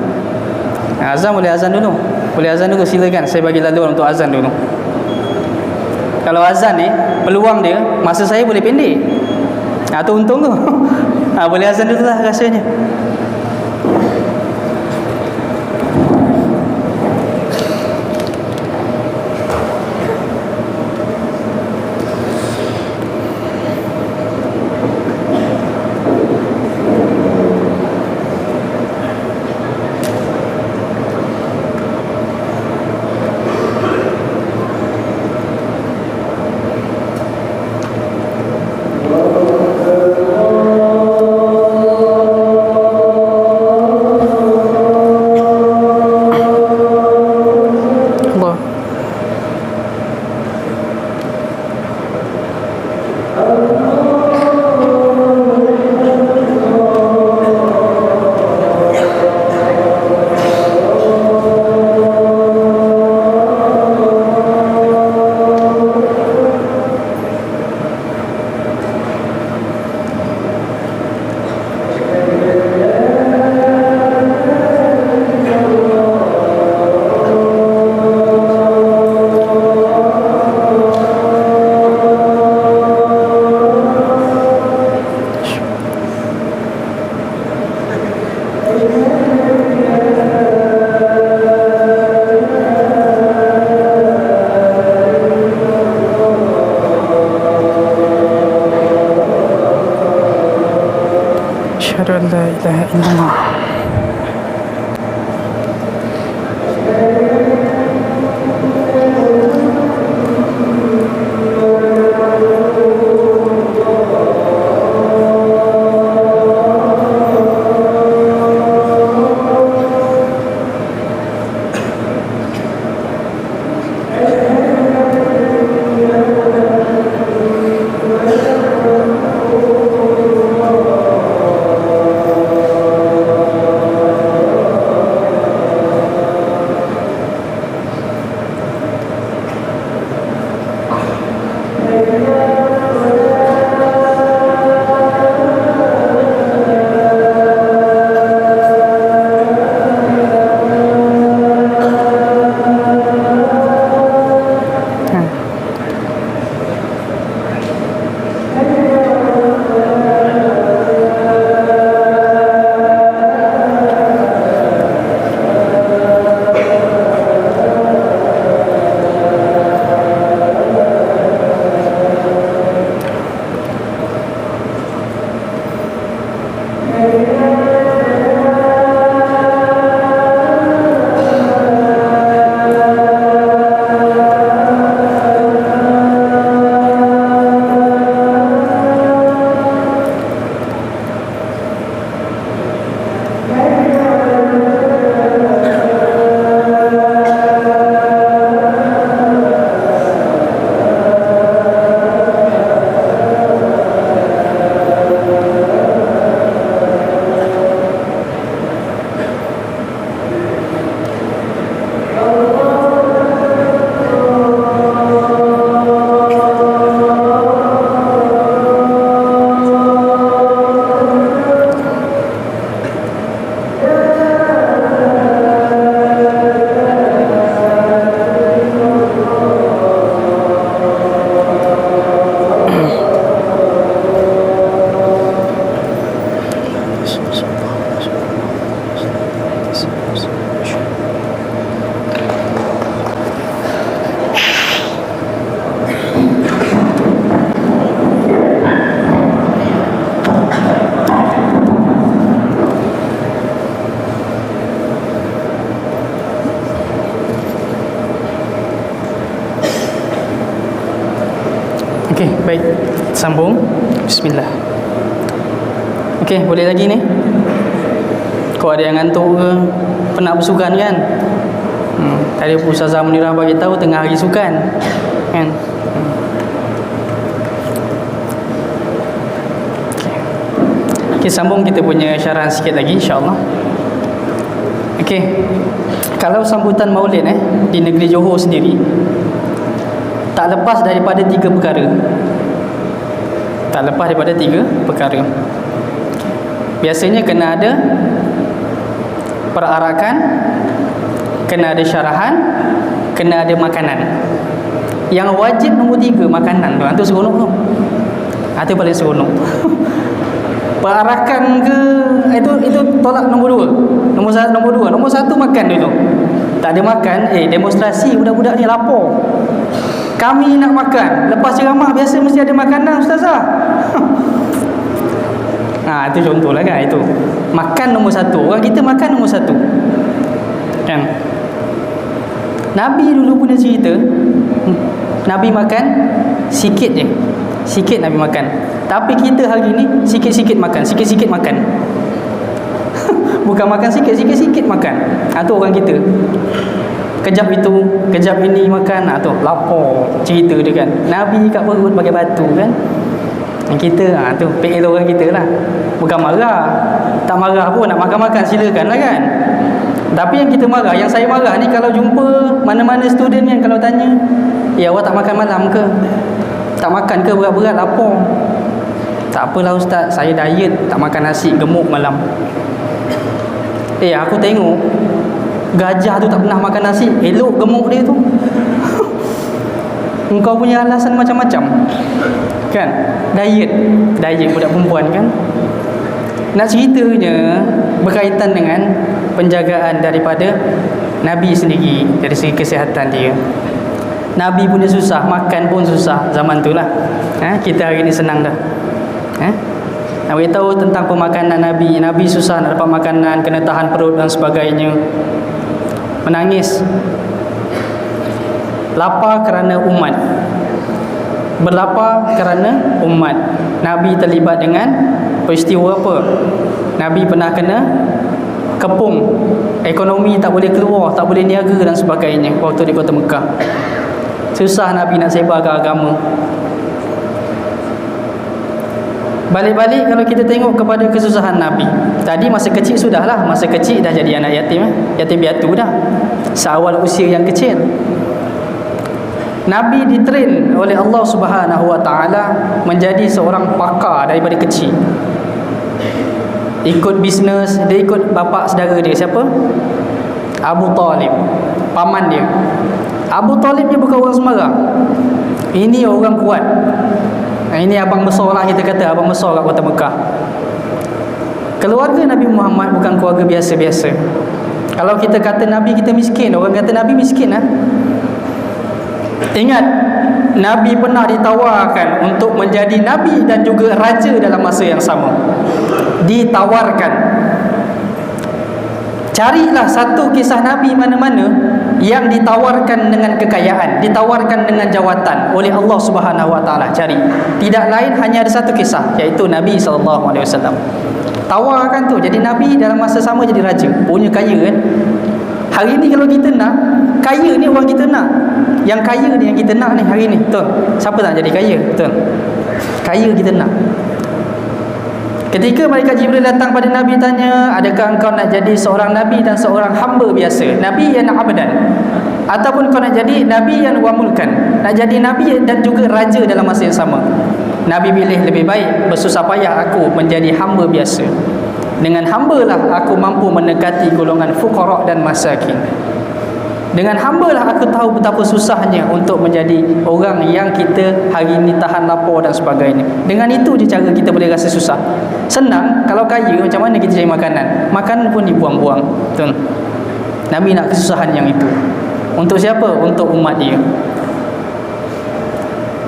Azan boleh azan dulu. Boleh azan dulu, silakan. Saya bagi laluan untuk azan dulu. Kalau azan ni, peluang dia, masa saya boleh pendek. Tu untung tu. Boleh azan dulu lah rasanya. Asyhadu an la ilaha illallah. Okey, baik. Sambung. Bismillah. Okey, boleh lagi ni? Kau ada yang ngantuk ke? Penat bersukan kan? Tadi Ustazah Munirah bagi tahu tengah hari sukan. Kan? Okey, sambung kita punya syarahan sikit lagi insya-Allah. Okey. Kalau sambutan Maulid di negeri Johor sendiri tak lepas daripada 3 perkara. Tak lepas daripada 3 perkara. Biasanya kena ada perarakan, kena ada syarahan, kena ada makanan. Yang wajib nombor 3 makanan tu. Itu seronok tu. Itu paling seronok. Perarakan ke itu tolak nombor 2. Nombor 1, nombor 1 makan dulu. Tak ada makan, demonstrasi budak-budak ni lapar. Kami nak makan. Lepas ceramah biasa mesti ada makanan ustazah. Itu contohlah kan itu. Makan nombor 1. Orang kita makan nombor 1. Kan? Nabi dulu punya cerita, Nabi makan sikit je. Sikit Nabi makan. Tapi kita hari ni sikit-sikit makan, sikit-sikit makan. Bukan makan sikit-sikit makan. Itu orang kita. Kejap itu, kejap ini makan. Tu lapar cerita dia kan. Nabi kat perut pakai batu kan. Kita tu PL orang kita lah. Bukan marah. Tak marah pun nak makan-makan silakan lah kan. Tapi yang kita marah, yang saya marah ni kalau jumpa mana-mana student yang kalau tanya, awak tak makan malam ke? Tak makan ke berat-berat lapar? Tak apalah ustaz, saya diet, tak makan nasi, gemuk malam. Aku tengok gajah tu tak pernah makan nasi, elok gemuk dia tu. Engkau punya alasan macam-macam kan? Diet budak perempuan kan. Nak ceritanya berkaitan dengan penjagaan daripada Nabi sendiri dari segi kesihatan dia. Nabi punya susah, makan pun susah zaman tu lah. Kita hari ni senang dah. Nak beritahu tentang pemakanan Nabi. Nabi susah nak dapat makanan, kena tahan perut dan sebagainya. Menangis, lapar kerana umat, berlapar kerana umat. Nabi terlibat dengan peristiwa apa? Nabi pernah kena kepung, ekonomi tak boleh keluar, tak boleh niaga dan sebagainya waktu di kota Mekah. Susah Nabi nak sebarkan agama. Balik-balik kalau kita tengok kepada kesusahan Nabi. Tadi masa kecil sudahlah, masa kecil dah jadi anak yatim, yatim piatu dah. Seawal usia yang kecil. Nabi ditrain oleh Allah Subhanahu Wa Taala menjadi seorang pakar daripada kecil. Ikut bisnes, dia ikut bapa saudara dia siapa? Abu Talib, paman dia. Abu Talib ni bukan orang sembarang. Ini orang kuat. Ini abang besar lah kita kata, abang besar kat kota Mekah. Keluarga Nabi Muhammad bukan keluarga biasa-biasa. Kalau kita kata Nabi kita miskin, orang kata Nabi miskin lah. Ingat, Nabi pernah ditawarkan untuk menjadi Nabi dan juga Raja dalam masa yang sama. Ditawarkan. Carilah satu kisah Nabi mana-mana yang ditawarkan dengan kekayaan, ditawarkan dengan jawatan oleh Allah Subhanahu Wa Taala. Cari. Tidak lain hanya ada satu kisah, iaitu Nabi SAW. Tawarkan tu, jadi Nabi dalam masa sama jadi raja, punya kaya kan. Hari ni kalau kita nak kaya ni, orang kita nak. Yang kaya ni yang kita nak ni hari ni. Betul. Siapa tak jadi kaya? Betul. Kaya kita nak. Ketika malaikat Jibril datang pada Nabi tanya, adakah engkau nak jadi seorang Nabi dan seorang hamba biasa? Nabi yang abdan. Ataupun kau nak jadi Nabi yang wamulkan, nak jadi Nabi dan juga Raja dalam masa yang sama? Nabi pilih lebih baik bersusah payah aku menjadi hamba biasa. Dengan hamba lah aku mampu mendekati golongan fuqara dan masakin. Dengan hamba lah aku tahu betapa susahnya untuk menjadi orang yang kita hari ini tahan lapar dan sebagainya. Dengan itu je cara kita boleh rasa susah. Senang kalau kaya, macam mana kita cari makanan? Makanan pun dibuang-buang. Betul. Nabi nak kesusahan yang itu. Untuk siapa? Untuk umat dia.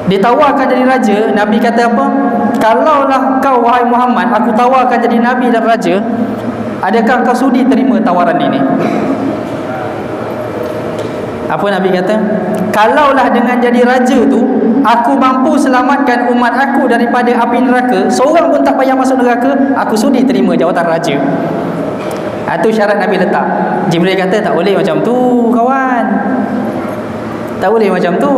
Ditawarkan jadi raja, Nabi kata apa? Kalaulah kau wahai Muhammad, aku tawarkan jadi Nabi dan raja, adakah kau sudi terima tawaran ini? Apa Nabi kata? Kalaulah dengan jadi raja tu aku mampu selamatkan umat aku daripada api neraka, seorang pun tak payah masuk neraka, aku sudi terima jawatan raja. Itu syarat Nabi letak. Jibril kata tak boleh macam tu kawan, tak boleh macam tu.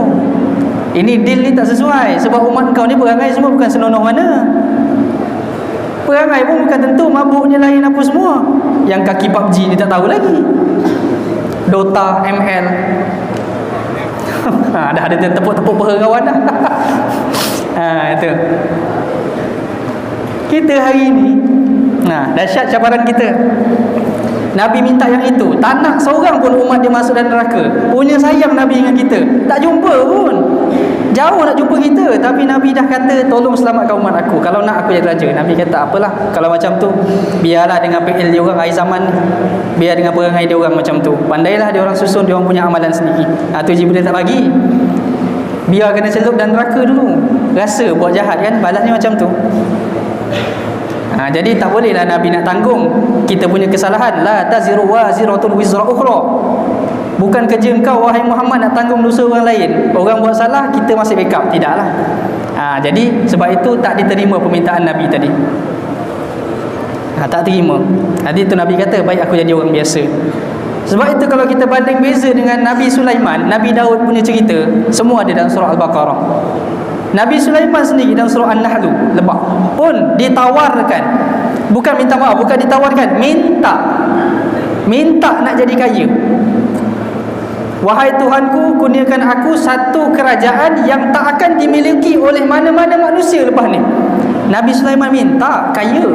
Ini deal ni tak sesuai. Sebab umat kau ni perangai semua bukan senonoh mana. Perangai pun bukan tentu, mabuknya lain apa semua. Yang kaki PUBG ni tak tahu lagi, Dota, ML. Dah ada tepuk-tepuk peha kawan dah. Itu kita hari ni. Dahsyat cabaran kita. Nabi minta yang itu. Tak nak seorang pun umat dia masuk dalam neraka. Punya sayang Nabi dengan kita. Tak jumpa pun, jauh nak jumpa kita. Tapi Nabi dah kata tolong selamatkan umat aku. Kalau nak aku jadi raja. Nabi kata apalah, kalau macam tu biarlah dengan PL dia orang akhir zaman, biar dengan perangai dia orang macam tu. Pandailah dia orang susun, dia orang punya amalan sendiri. Tu Jibril tak bagi. Biar kena celup dan neraka dulu. Rasa buat jahat kan, balasnya macam tu. Jadi tak bolehlah Nabi nak tanggung kita punya kesalahan. La taziru waziratun wizra ukhra. Bukan kerja engkau wahai Muhammad nak tanggung dosa orang lain. Orang buat salah kita masih backup. Tidaklah. Jadi sebab itu tak diterima permintaan Nabi tadi. Tak terima. Jadi itu Nabi kata baik aku jadi orang biasa. Sebab itu kalau kita banding beza dengan Nabi Sulaiman, Nabi Daud punya cerita semua ada dalam surah Al-Baqarah. Nabi Sulaiman sendiri dalam surah An-Nahl lebah pun ditawarkan, bukan minta maaf, bukan ditawarkan, minta nak jadi kaya. Wahai Tuhanku, kurniakan aku satu kerajaan yang tak akan dimiliki oleh mana-mana manusia lepas ni. Nabi Sulaiman minta kaya,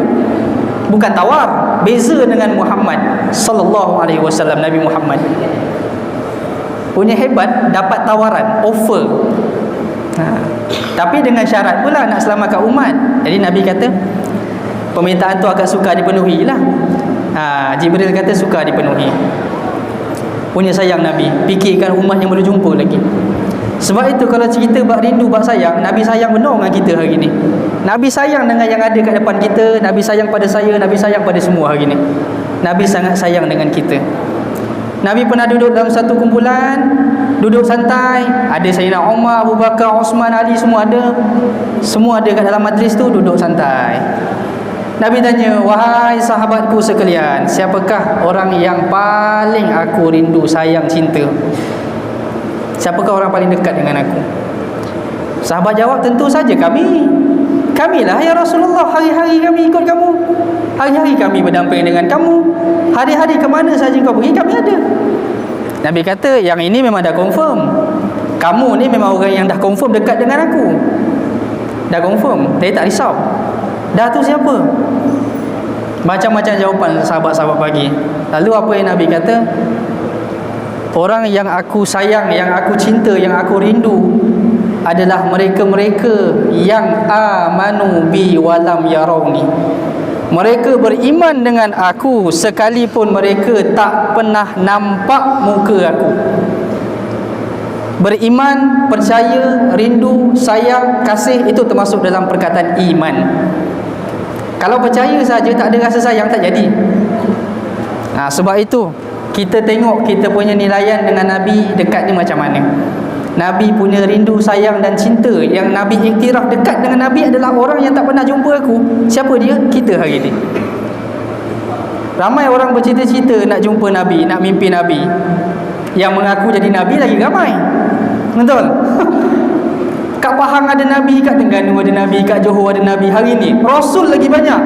bukan tawar. Beza dengan Muhammad sallallahu alaihi wasallam. Nabi Muhammad punya hebat, dapat tawaran, offer. Tapi dengan syarat pula nak selamatkan umat. Jadi Nabi kata permintaan tu agak sukar dipenuhi lah. Jibril kata sukar dipenuhi. Punya sayang Nabi, fikirkan umat yang belum jumpa lagi. Sebab itu kalau cerita bab rindu, bab sayang, Nabi sayang benar dengan kita hari ni. Nabi sayang dengan yang ada kat depan kita. Nabi sayang pada saya, Nabi sayang pada semua hari ni. Nabi sangat sayang dengan kita. Nabi pernah duduk dalam satu kumpulan, duduk santai, ada Sayyidina Umar, Abu Bakar, Osman, Ali, semua ada. Semua ada kat dalam majlis tu, duduk santai. Nabi tanya, wahai sahabatku sekalian, siapakah orang yang paling aku rindu, sayang, cinta? Siapakah orang paling dekat dengan aku? Sahabat jawab, tentu saja kami. Kamilah ya Rasulullah, hari-hari kami ikut kamu, hari-hari kami berdamping dengan kamu, hari-hari ke mana saja kau pergi kami ada. Nabi kata yang ini memang dah confirm. Kamu ni memang orang yang dah confirm dekat dengan aku. Dah confirm, dia tak risau. Dah tu siapa? Macam-macam jawapan sahabat-sahabat bagi. Lalu apa yang Nabi kata? Orang yang aku sayang, yang aku cinta, yang aku rindu adalah mereka-mereka yang amanu bi walam yarawni. Mereka beriman dengan aku sekalipun mereka tak pernah nampak muka aku. Beriman, percaya, rindu, sayang, kasih, itu termasuk dalam perkataan iman. Kalau percaya saja tak ada rasa sayang, tak jadi. Sebab itu kita tengok kita punya nilaian dengan Nabi dekatnya macam mana. Nabi punya rindu, sayang dan cinta. Yang Nabi iktiraf dekat dengan Nabi adalah orang yang tak pernah jumpa aku. Siapa dia? Kita hari ini. Ramai orang bercita-cita nak jumpa Nabi, nak mimpi Nabi. Yang mengaku jadi Nabi lagi ramai. Betul? Kat Pahang ada Nabi, kat Terengganu ada Nabi, kat Johor ada Nabi. Hari ni Rasul lagi banyak.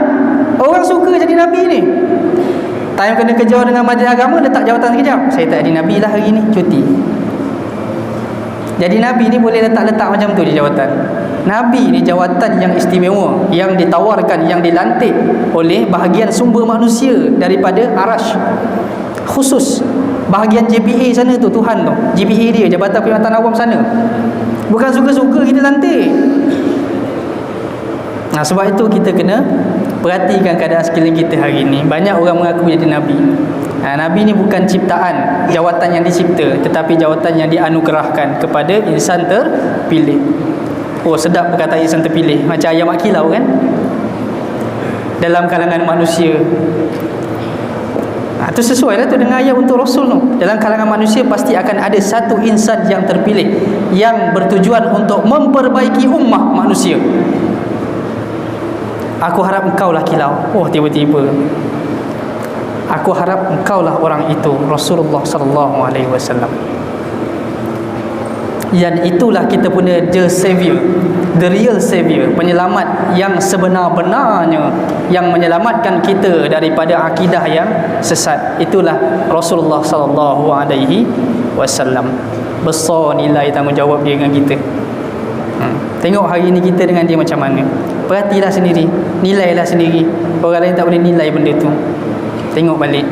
Orang suka jadi Nabi ni. Time kena kejar dengan majlis agama, letak jawatan sekejap. Saya tak jadi Nabi lah hari ni, cuti. Jadi Nabi ni boleh letak-letak macam tu di jawatan. Nabi ni jawatan yang istimewa, yang ditawarkan, yang dilantik oleh bahagian sumber manusia daripada Arash. Khusus bahagian JPA sana tu, Tuhan tu, JPA dia, Jabatan Perkhidmatan Awam sana. Bukan suka-suka kita lantik. Sebab itu kita kena perhatikan keadaan sekeliling kita hari ini. Banyak orang mengaku jadi Nabi. Nabi ni bukan ciptaan, jawatan yang dicipta, tetapi jawatan yang dianugerahkan kepada insan terpilih. Oh, sedap perkataan insan terpilih. Macam ayam mak kilau kan, dalam kalangan manusia. Itu sesuai lah tu dengan ayat untuk Rasul tu. Dalam kalangan manusia pasti akan ada satu insan yang terpilih yang bertujuan untuk memperbaiki ummah manusia. Aku harap engkau lah kilau. Oh, tiba-tiba aku harap engkau lah orang itu, Rasulullah sallallahu alaihi wasallam. Dan itulah kita punya the savior, the real savior, penyelamat yang sebenar-benarnya, yang menyelamatkan kita daripada akidah yang sesat. Itulah Rasulullah sallallahu alaihi wasallam. Besar nilai tanggungjawab dia dengan kita. Tengok hari ini kita dengan dia macam mana. Perhatilah sendiri, nilailah sendiri. Orang lain tak boleh nilai benda tu. Tengok balik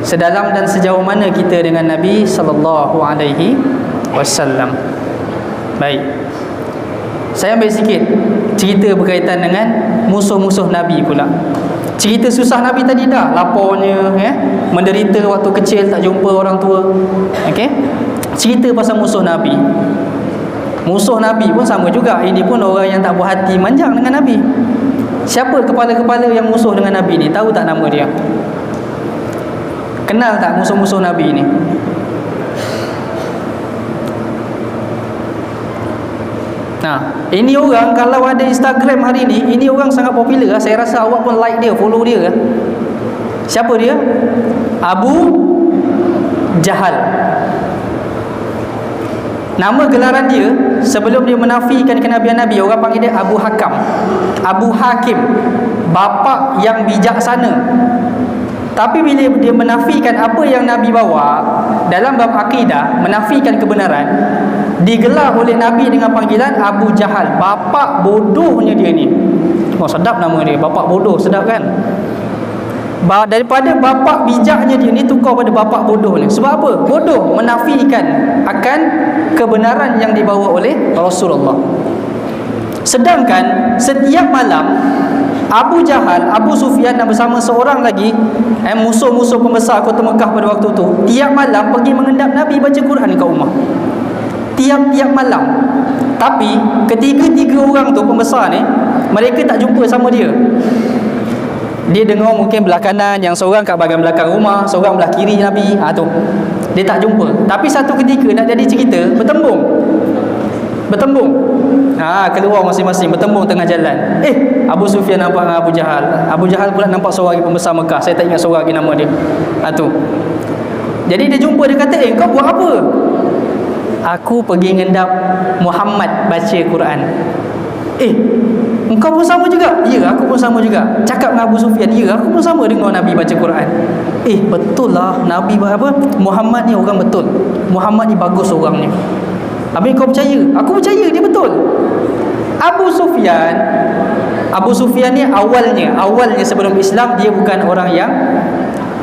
sedalam dan sejauh mana kita dengan Nabi sallallahu alaihi wasallam. Baik, saya ambil sikit cerita berkaitan dengan musuh-musuh Nabi pula. Cerita susah Nabi tadi dah, lapornya, menderita waktu kecil tak jumpa orang tua. Okey, cerita pasal musuh Nabi. Musuh Nabi pun sama juga. Ini pun orang yang tak berhati manjang dengan Nabi. Siapa kepala-kepala yang musuh dengan Nabi ni? Tahu tak nama dia? Kenal tak musuh-musuh Nabi ni? Nah, ini orang kalau ada Instagram hari ni, ini orang sangat popular. Saya rasa awak pun like dia, follow dia. Siapa dia? Abu Jahal. Nama gelaran dia sebelum dia menafikan kenabian Nabi, orang panggil dia Abu Hakam, Abu Hakim, bapa yang bijaksana. Tapi bila dia menafikan apa yang Nabi bawa dalam bab akidah, menafikan kebenaran, digelar oleh Nabi dengan panggilan Abu Jahal, bapa bodohnya dia ni. Oh, sedap nama dia, bapa bodoh, sedap kan? Daripada bapa bijaknya dia ni tukar pada bapa bodoh ni. Sebab apa? Bodoh menafikan akan kebenaran yang dibawa oleh Rasulullah. Sedangkan setiap malam Abu Jahal, Abu Sufyan dan bersama seorang lagi musuh-musuh pembesar kota Mekah pada waktu tu, tiap malam pergi mengendap Nabi baca Quran kat rumah. Tiap-tiap malam. Tapi ketiga-tiga orang tu pembesar ni, mereka tak jumpa sama dia. Dia dengar mungkin belah kanan, yang seorang kat bahagian belakang rumah, seorang belah kiri Nabi. Tu dia tak jumpa. Tapi satu ketika nak jadi cerita, bertembung. Keluar masing-masing, bertembung tengah jalan. Abu Sufyan nampak dengan Abu Jahal. Abu Jahal pula nampak seorang lagi pembesar Mekah. Saya tak ingat seorang lagi nama dia. Tu. Jadi dia jumpa, dia kata, kau buat apa? Aku pergi ngendap Muhammad baca Quran. Engkau pun sama juga? Ya, aku pun sama juga. Cakap dengan Abu Sufyan, ya, aku pun sama dengar Nabi baca Quran. Betul lah, Nabi apa? Muhammad ni orang betul. Muhammad ni bagus orangnya. Habis kau percaya? Aku percaya dia betul. Abu Sufyan ni awalnya sebelum Islam dia bukan orang yang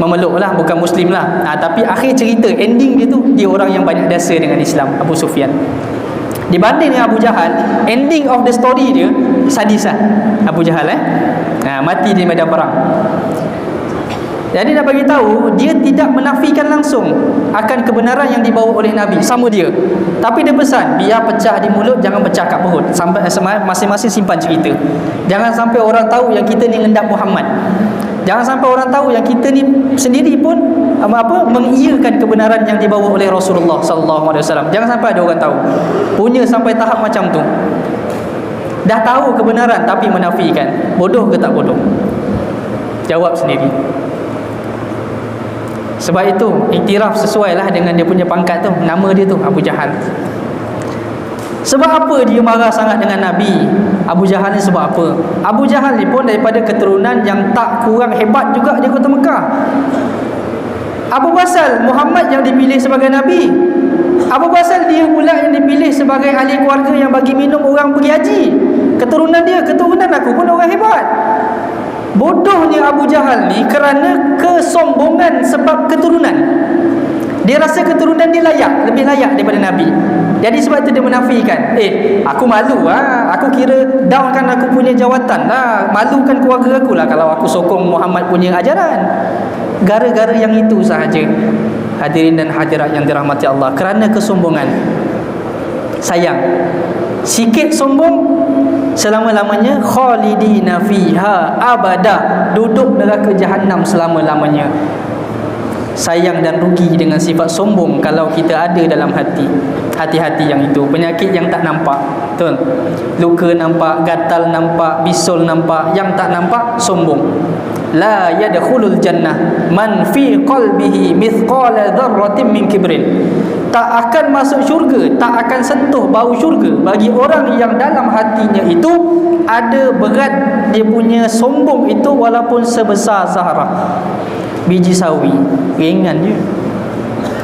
memeluk lah, bukan Muslim lah. Tapi akhir cerita, ending dia tu, dia orang yang banyak dasar dengan Islam, Abu Sufyan. Dibanding dengan Abu Jahal, ending of the story dia sadis lah Abu Jahal. Mati di medan perang. Jadi nak bagi tahu, dia tidak menafikan langsung akan kebenaran yang dibawa oleh Nabi, sama dia. Tapi dia pesan, biar pecah di mulut, jangan pecah kat perut. Sampai masing-masing simpan cerita. Jangan sampai orang tahu yang kita ni ngendap Muhammad. Jangan sampai orang tahu yang kita ni sendiri pun mengiyakan kebenaran yang dibawa oleh Rasulullah sallallahu alaihi wasallam. Jangan sampai ada orang tahu. Punya sampai tahap macam tu. Dah tahu kebenaran tapi menafikan. Bodoh ke tak bodoh? Jawab sendiri. Sebab itu iktiraf sesuailah dengan dia punya pangkat tu. Nama dia tu Abu Jahal. Sebab apa dia marah sangat dengan Nabi? Abu Jahal ni sebab apa? Abu Jahal ni pun daripada keturunan yang tak kurang hebat juga di kota Mekah. Apa pasal Muhammad yang dipilih sebagai Nabi? Apa pasal dia pula yang dipilih sebagai ahli keluarga yang bagi minum orang pergi haji? Keturunan aku pun orang hebat. Bodohnya Abu Jahal ni kerana kesombongan sebab keturunan. Dia rasa keturunan dia lebih layak daripada Nabi. Jadi sebab itu dia menafikan. Aku malu lah. Aku kira downkan aku punya jawatan lah. Malukan keluarga aku lah kalau aku sokong Muhammad punya ajaran. Gara-gara yang itu sahaja. Hadirin dan hadirat yang dirahmati Allah, kerana kesombongan. Sayang, sikit sombong, selama-lamanya khalidina fiha abada, duduk neraka jahanam selama-lamanya. sayang dan rugi dengan sifat sombong kalau kita ada dalam hati. Hati-hati yang itu, penyakit yang tak nampak. Betul? Luka nampak, gatal nampak, bisul nampak, yang tak nampak sombong. La yadkhulul jannah man fi qalbihi mithqala dzarratin min kibrin. Tak akan masuk syurga, tak akan sentuh bau syurga bagi orang yang dalam hatinya itu ada berat dia punya sombong itu, walaupun sebesar zarah biji sawi. Ringan je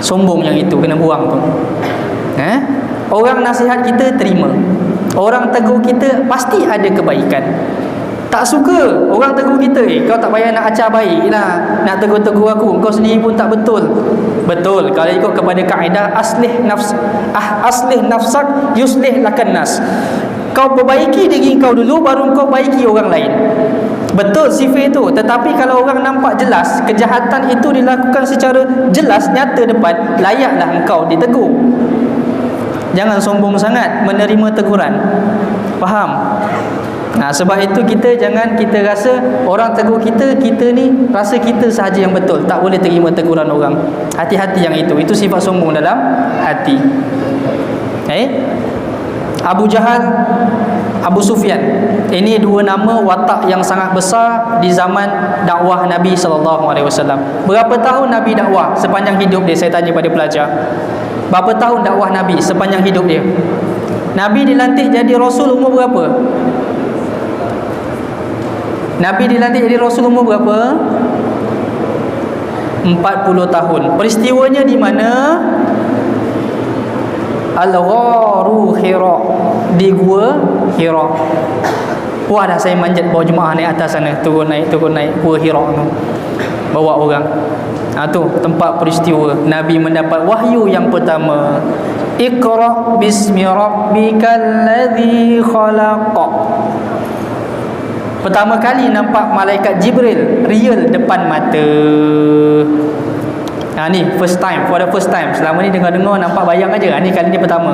sombong yang itu, kena buang tu. Orang nasihat kita terima, orang tegur kita pasti ada kebaikan. Tak suka orang tegur kita, kau tak payah nak acar baik lah, nak tegur-tegur aku, kau sendiri pun tak betul. Betul, kalau ikut kepada kaedah aslih nafsak yuslih lakan nas. Kau perbaiki diri kau dulu, baru kau baiki orang lain. Betul sifat itu. Tetapi kalau orang nampak jelas kejahatan itu dilakukan secara jelas, nyata depan, layaklah engkau ditegur. Jangan sombong sangat menerima teguran. Faham? Sebab itu jangan kita rasa orang tegur kita, kita ni rasa kita sahaja yang betul, tak boleh terima teguran orang. Hati-hati yang itu. Itu sifat sombong dalam hati. Abu Jahal, Abu Sufyan, ini dua nama watak yang sangat besar di zaman dakwah Nabi SAW. Berapa tahun Nabi dakwah sepanjang hidup dia? Saya tanya pada pelajar, berapa tahun dakwah Nabi sepanjang hidup dia? Nabi dilantik jadi Rasul umur berapa? Nabi dilantik jadi Rasul umur berapa? 40 tahun. Peristiwanya di mana? Al-Gharu Hira, di gua Hira. Wah, dah saya manjat bawa jemaah naik atas sana, turun naik gua Hira tu, bawa orang. Tu tempat peristiwa Nabi mendapat wahyu yang pertama. Iqra bismi rabbikal ladzi khalaq. Pertama kali nampak malaikat Jibril real depan mata. Ni first time, for the first time. Selama ni dengar-dengar nampak bayang aja. Ni kali ni pertama.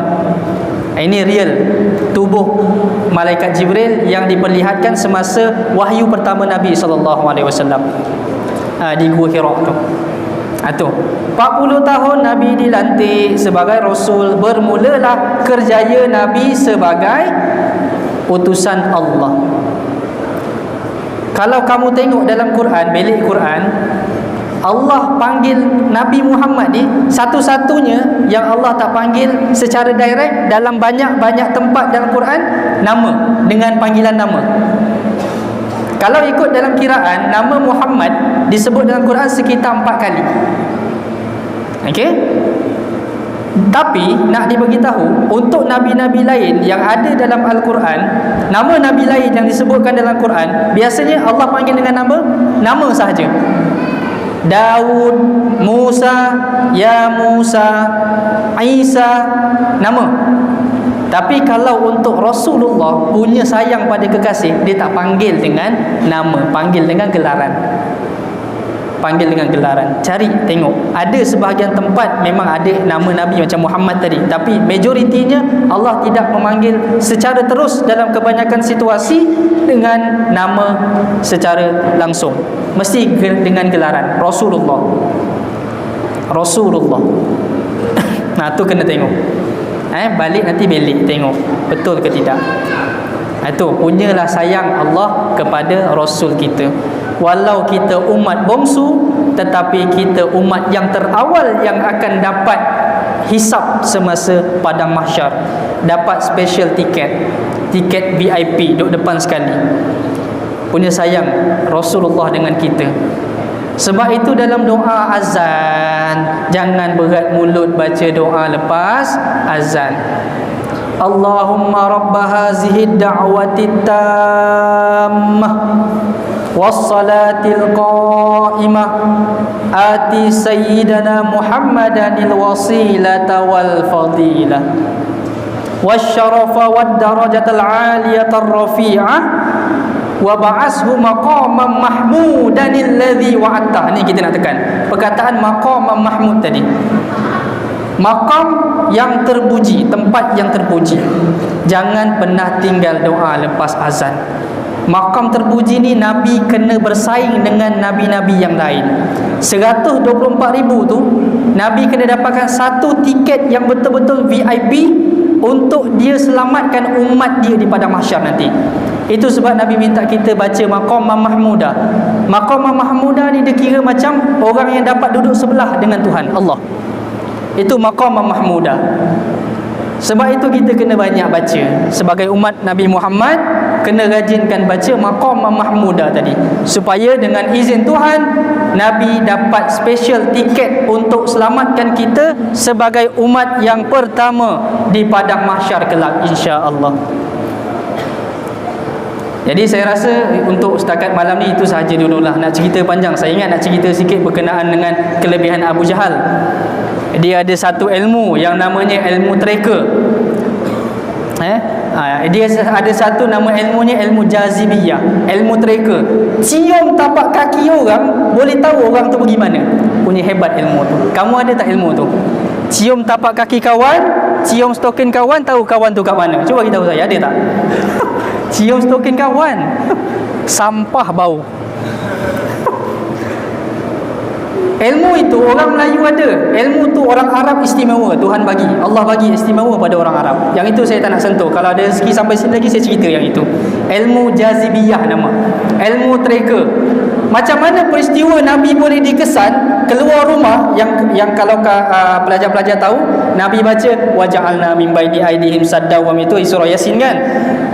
Ini real tubuh malaikat Jibril yang diperlihatkan semasa wahyu pertama Nabi SAW di Gua Hira tu. 40 tahun Nabi dilantik sebagai Rasul. Bermulalah kerjaya Nabi sebagai utusan Allah. Kalau kamu tengok dalam Quran, belik Quran, Allah panggil Nabi Muhammad ni satu-satunya yang Allah tak panggil secara direct dalam banyak-banyak tempat dalam Quran, nama, dengan panggilan nama. Kalau ikut dalam kiraan, nama Muhammad disebut dalam Quran sekitar 4 kali. Okey? Tapi nak diberitahu, untuk nabi-nabi lain yang ada dalam Al-Quran, nama nabi lain yang disebutkan dalam Quran, biasanya Allah panggil dengan nama sahaja. Daud, Musa, ya Musa, Isa, nama. Tapi kalau untuk Rasulullah punya sayang pada kekasih, dia tak panggil dengan nama, panggil dengan gelaran. Panggil dengan gelaran. Cari tengok, ada sebahagian tempat memang ada nama Nabi macam Muhammad tadi, tapi majoritinya Allah tidak memanggil secara terus dalam kebanyakan situasi dengan nama secara langsung, mesti dengan gelaran Rasulullah. Tu kena tengok. Balik nanti belik tengok betul ke tidak. Itu punyalah sayang Allah kepada Rasul kita. Walau kita umat bongsu, tetapi kita umat yang terawal yang akan dapat hisap semasa padang mahsyar, dapat special tiket VIP, duduk depan sekali. Punya sayang Rasulullah dengan kita. Sebab itu dalam doa azan, jangan berat mulut baca doa lepas azan. Allahumma rabba hazihi da'wati tammah wassalatil qa'imah ati sayyidana Muhammadanil wasilata wal fadilah wasyarafa wad darajatal aliyatar rafi'ah wa ba'ashu maqaman mahmudanil ladzi wa'atta. Ni kita nak tekan perkataan maqaman mahmud tadi. Maqam yang terpuji, tempat yang terpuji. Jangan pernah tinggal doa lepas azan. Maqam terpuji ni Nabi kena bersaing dengan Nabi-Nabi yang lain. 124,000 tu Nabi kena dapatkan satu tiket yang betul-betul VIP untuk dia selamatkan umat dia di padang mahsyar nanti. Itu sebab Nabi minta kita baca Maqam Mahmudah. Maqam Mahmudah ni dia kira macam orang yang dapat duduk sebelah dengan Tuhan Allah. Itu Maqam Mahmudah. Sebab itu kita kena banyak baca. Sebagai umat Nabi Muhammad, kena rajinkan baca Maqam Mahmudah tadi, supaya dengan izin Tuhan, Nabi dapat special tiket untuk selamatkan kita sebagai umat yang pertama di padang mahsyar kelak, insya-Allah. Jadi saya rasa untuk setakat malam ni itu sahaja dululah. Nak cerita panjang, saya ingat nak cerita sikit berkenaan dengan kelebihan Abu Jahal. Dia ada satu ilmu yang namanya ilmu tracker. Dia ada satu nama ilmunya ilmu jazibiyah, ilmu tracker. Cium tapak kaki orang boleh tahu orang tu pergi mana. Punya hebat ilmu tu. Kamu ada tak ilmu tu? Cium tapak kaki kawan, cium stokin kawan, tahu kawan tu kat mana. Cuba kita tahu saya, ada tak? Cium stokin kawan, sampah bau. Ilmu itu orang Melayu ada. Ilmu tu orang Arab istimewa, Tuhan bagi, Allah bagi istimewa pada orang Arab. Yang itu saya tak nak sentuh. Kalau ada rezeki sampai sini lagi saya cerita yang itu. Ilmu jazibiyah nama, ilmu tracker. Macam mana peristiwa Nabi boleh dikesan keluar rumah, yang kalau pelajar-pelajar tahu, Nabi baca waja'alna min baini aidihim sadda wa itu surah Yasin kan.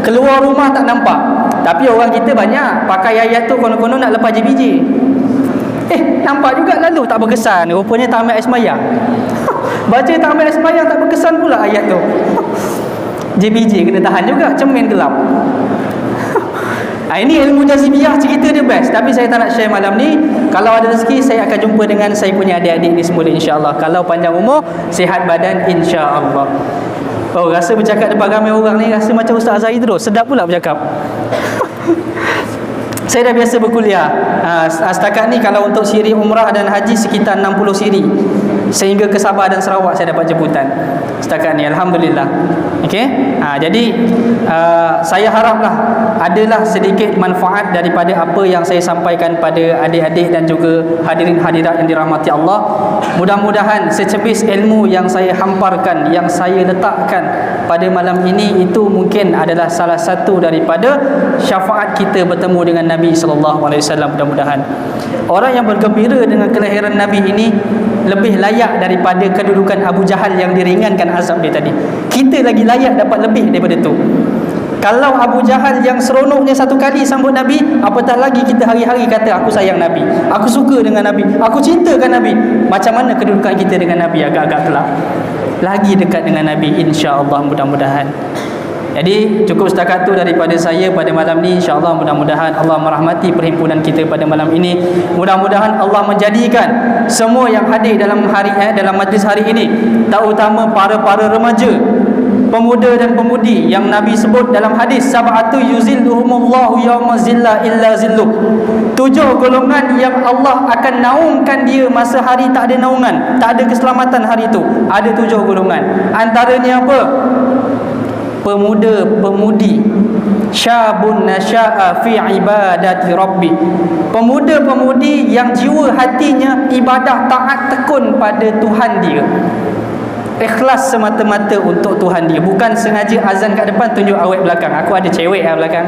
Keluar rumah tak nampak. Tapi orang kita banyak pakai ayat tu konon-konon nak lepas JBJ. Nampak juga lalu tak berkesan. Rupanya tak ambil air sembahyang. Baca tak ambil air sembahyang tak berkesan pula ayat tu. JBJ kena tahan juga, cermin gelap. Ini ilmu jazibiyah, cerita dia best. Tapi saya tak nak share malam ni. Kalau ada rezeki saya akan jumpa dengan saya punya adik-adik ni semula, insya-Allah. Kalau panjang umur, sihat badan, insya-Allah. Oh, rasa bercakap depan ramai orang ni rasa macam Ustaz Azhari terus. Sedap pula bercakap. Saya dah biasa berkuliah. Setakat ni kalau untuk siri umrah dan haji sekitar 60 siri. Sehingga ke Sabah dan Sarawak saya dapat jemputan. Setakat ni alhamdulillah. Okey. Jadi saya haraplah adalah sedikit manfaat daripada apa yang saya sampaikan pada adik-adik dan juga hadirin hadirat yang dirahmati Allah. Mudah-mudahan secepis ilmu yang saya hamparkan, yang saya letakkan pada malam ini, itu mungkin adalah salah satu daripada syafaat kita bertemu dengan Nabi sallallahu alaihi wasallam. Mudah-mudahan orang yang bergembira dengan kelahiran Nabi ini lebih layak daripada kedudukan Abu Jahal yang diringankan azab dia tadi. Kita lagi layak dapat lebih daripada tu. Kalau Abu Jahal yang seronoknya satu kali sambut Nabi, apatah lagi kita hari-hari kata aku sayang Nabi, aku suka dengan Nabi, aku cintakan Nabi. Macam mana kedudukan kita dengan Nabi? Agak-agak kelak. Lagi dekat dengan Nabi, insya-Allah, mudah-mudahan. Jadi cukup setakat tu daripada saya pada malam ni. InsyaAllah mudah-mudahan Allah merahmati perhimpunan kita pada malam ini. Mudah-mudahan Allah menjadikan semua yang hadir dalam dalam majlis hari ini, terutama para remaja, pemuda dan pemudi yang Nabi sebut dalam hadis, sab'atu yuzilluhumullahu yawma zilla illa zilluh. 7 golongan yang Allah akan naungkan dia masa hari tak ada naungan, tak ada keselamatan hari itu. Ada 7 golongan. Antaranya apa? Pemuda-pemudi, syabun nasya'a fi ibadati rabbi, pemuda-pemudi yang jiwa hatinya ibadah taat tekun pada Tuhan dia, ikhlas semata-mata untuk Tuhan dia, bukan sengaja azan kat depan tunjuk awet belakang. Aku ada cewek kat belakang,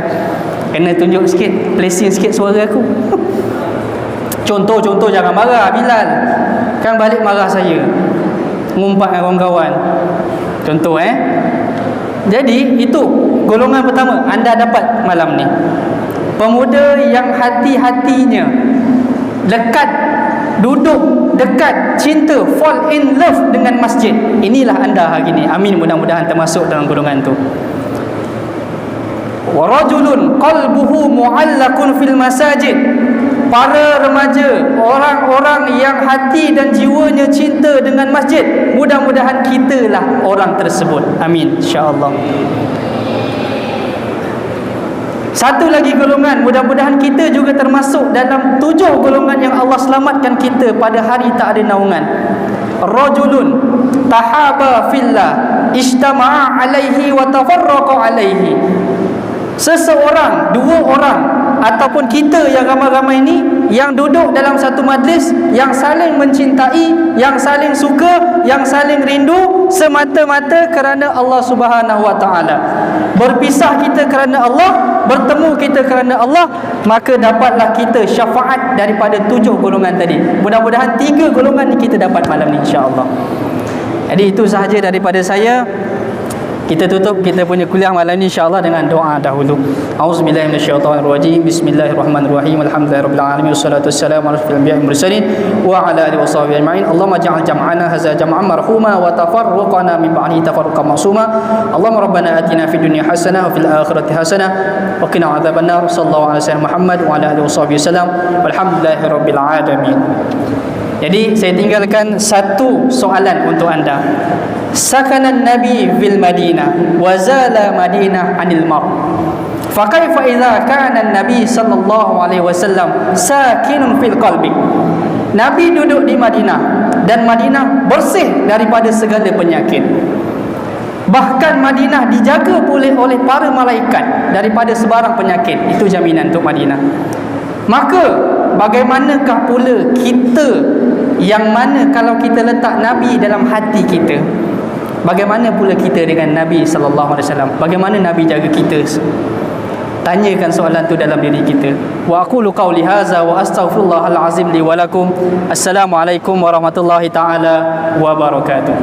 kena tunjuk sikit, placing sikit suara aku. Contoh jangan marah Bilal, kan balik marah saya, ngumpat dengan kawan-kawan. Contoh Jadi itu golongan pertama anda dapat malam ni. Pemuda yang hati-hatinya lekat, duduk dekat, cinta, fall in love dengan masjid. Inilah anda hari ni. Amin, mudah-mudahan termasuk dalam golongan tu. Wa rajulun qalbuhu mu'allaqun fil masajid. Para remaja, orang-orang yang hati dan jiwanya cinta dengan masjid, mudah-mudahan kitalah orang tersebut. Amin, insya-Allah. Satu lagi golongan, mudah-mudahan kita juga termasuk dalam 7 golongan yang Allah selamatkan kita pada hari tak ada naungan. Rajulun tahaba fillah ijtama'a alaihi wa tafarraqa alaihi. seseorang, dua orang, ataupun kita yang ramai-ramai ni yang duduk dalam satu majlis, yang saling mencintai, yang saling suka, yang saling rindu semata-mata kerana Allah Subhanahu Wa Taala. Berpisah kita kerana Allah, bertemu kita kerana Allah, maka dapatlah kita syafaat daripada 7 golongan tadi. Mudah-mudahan 3 golongan ni kita dapat malam ni, insya-Allah. Jadi itu sahaja daripada saya. Kita tutup kita punya kuliah malam ni insya-Allah dengan doa dahulu. Auzubillahi minasyaitonirrajim. Bismillahirrahmanirrahim. Alhamdulillahirabbil alamin wassalatu wassalamu ala asyrofil anbiya'i wal mursalin wa ala alihi washabihi ajma'in. Allahumma ja'al jam'ana hadza jam'an marhuma wa tafarruqana min ba'dihi tafarruqan ma'suma. Allahumma rabbana atina fid dunya hasanah wa fil akhirati hasanah wa qina adzabannar. Sallallahu alaihi wasallam Muhammad wa ala alihi washabihi wasallam. Walhamdulillahirabbil alamin. Jadi saya tinggalkan satu soalan untuk anda. Sakanan Nabi fil Madinah wa zala Madinah anil mar. Fa kaifa idza kana Nabi sallallahu alaihi wasallam sakinun fil qalbi. Nabi duduk di Madinah dan Madinah bersih daripada segala penyakit. Bahkan Madinah dijaga oleh para malaikat daripada sebarang penyakit. Itu jaminan untuk Madinah. Maka bagaimanakah pula kita, yang mana kalau kita letak Nabi dalam hati kita, bagaimana pula kita dengan Nabi sallallahu alaihi wasallam? Bagaimana Nabi jaga kita? Tanyakan soalan tu dalam diri kita. Wa aqulu qauli hadza wa astaghfirullahal azim li wa lakum. Assalamualaikum warahmatullahi taala wabarakatuh.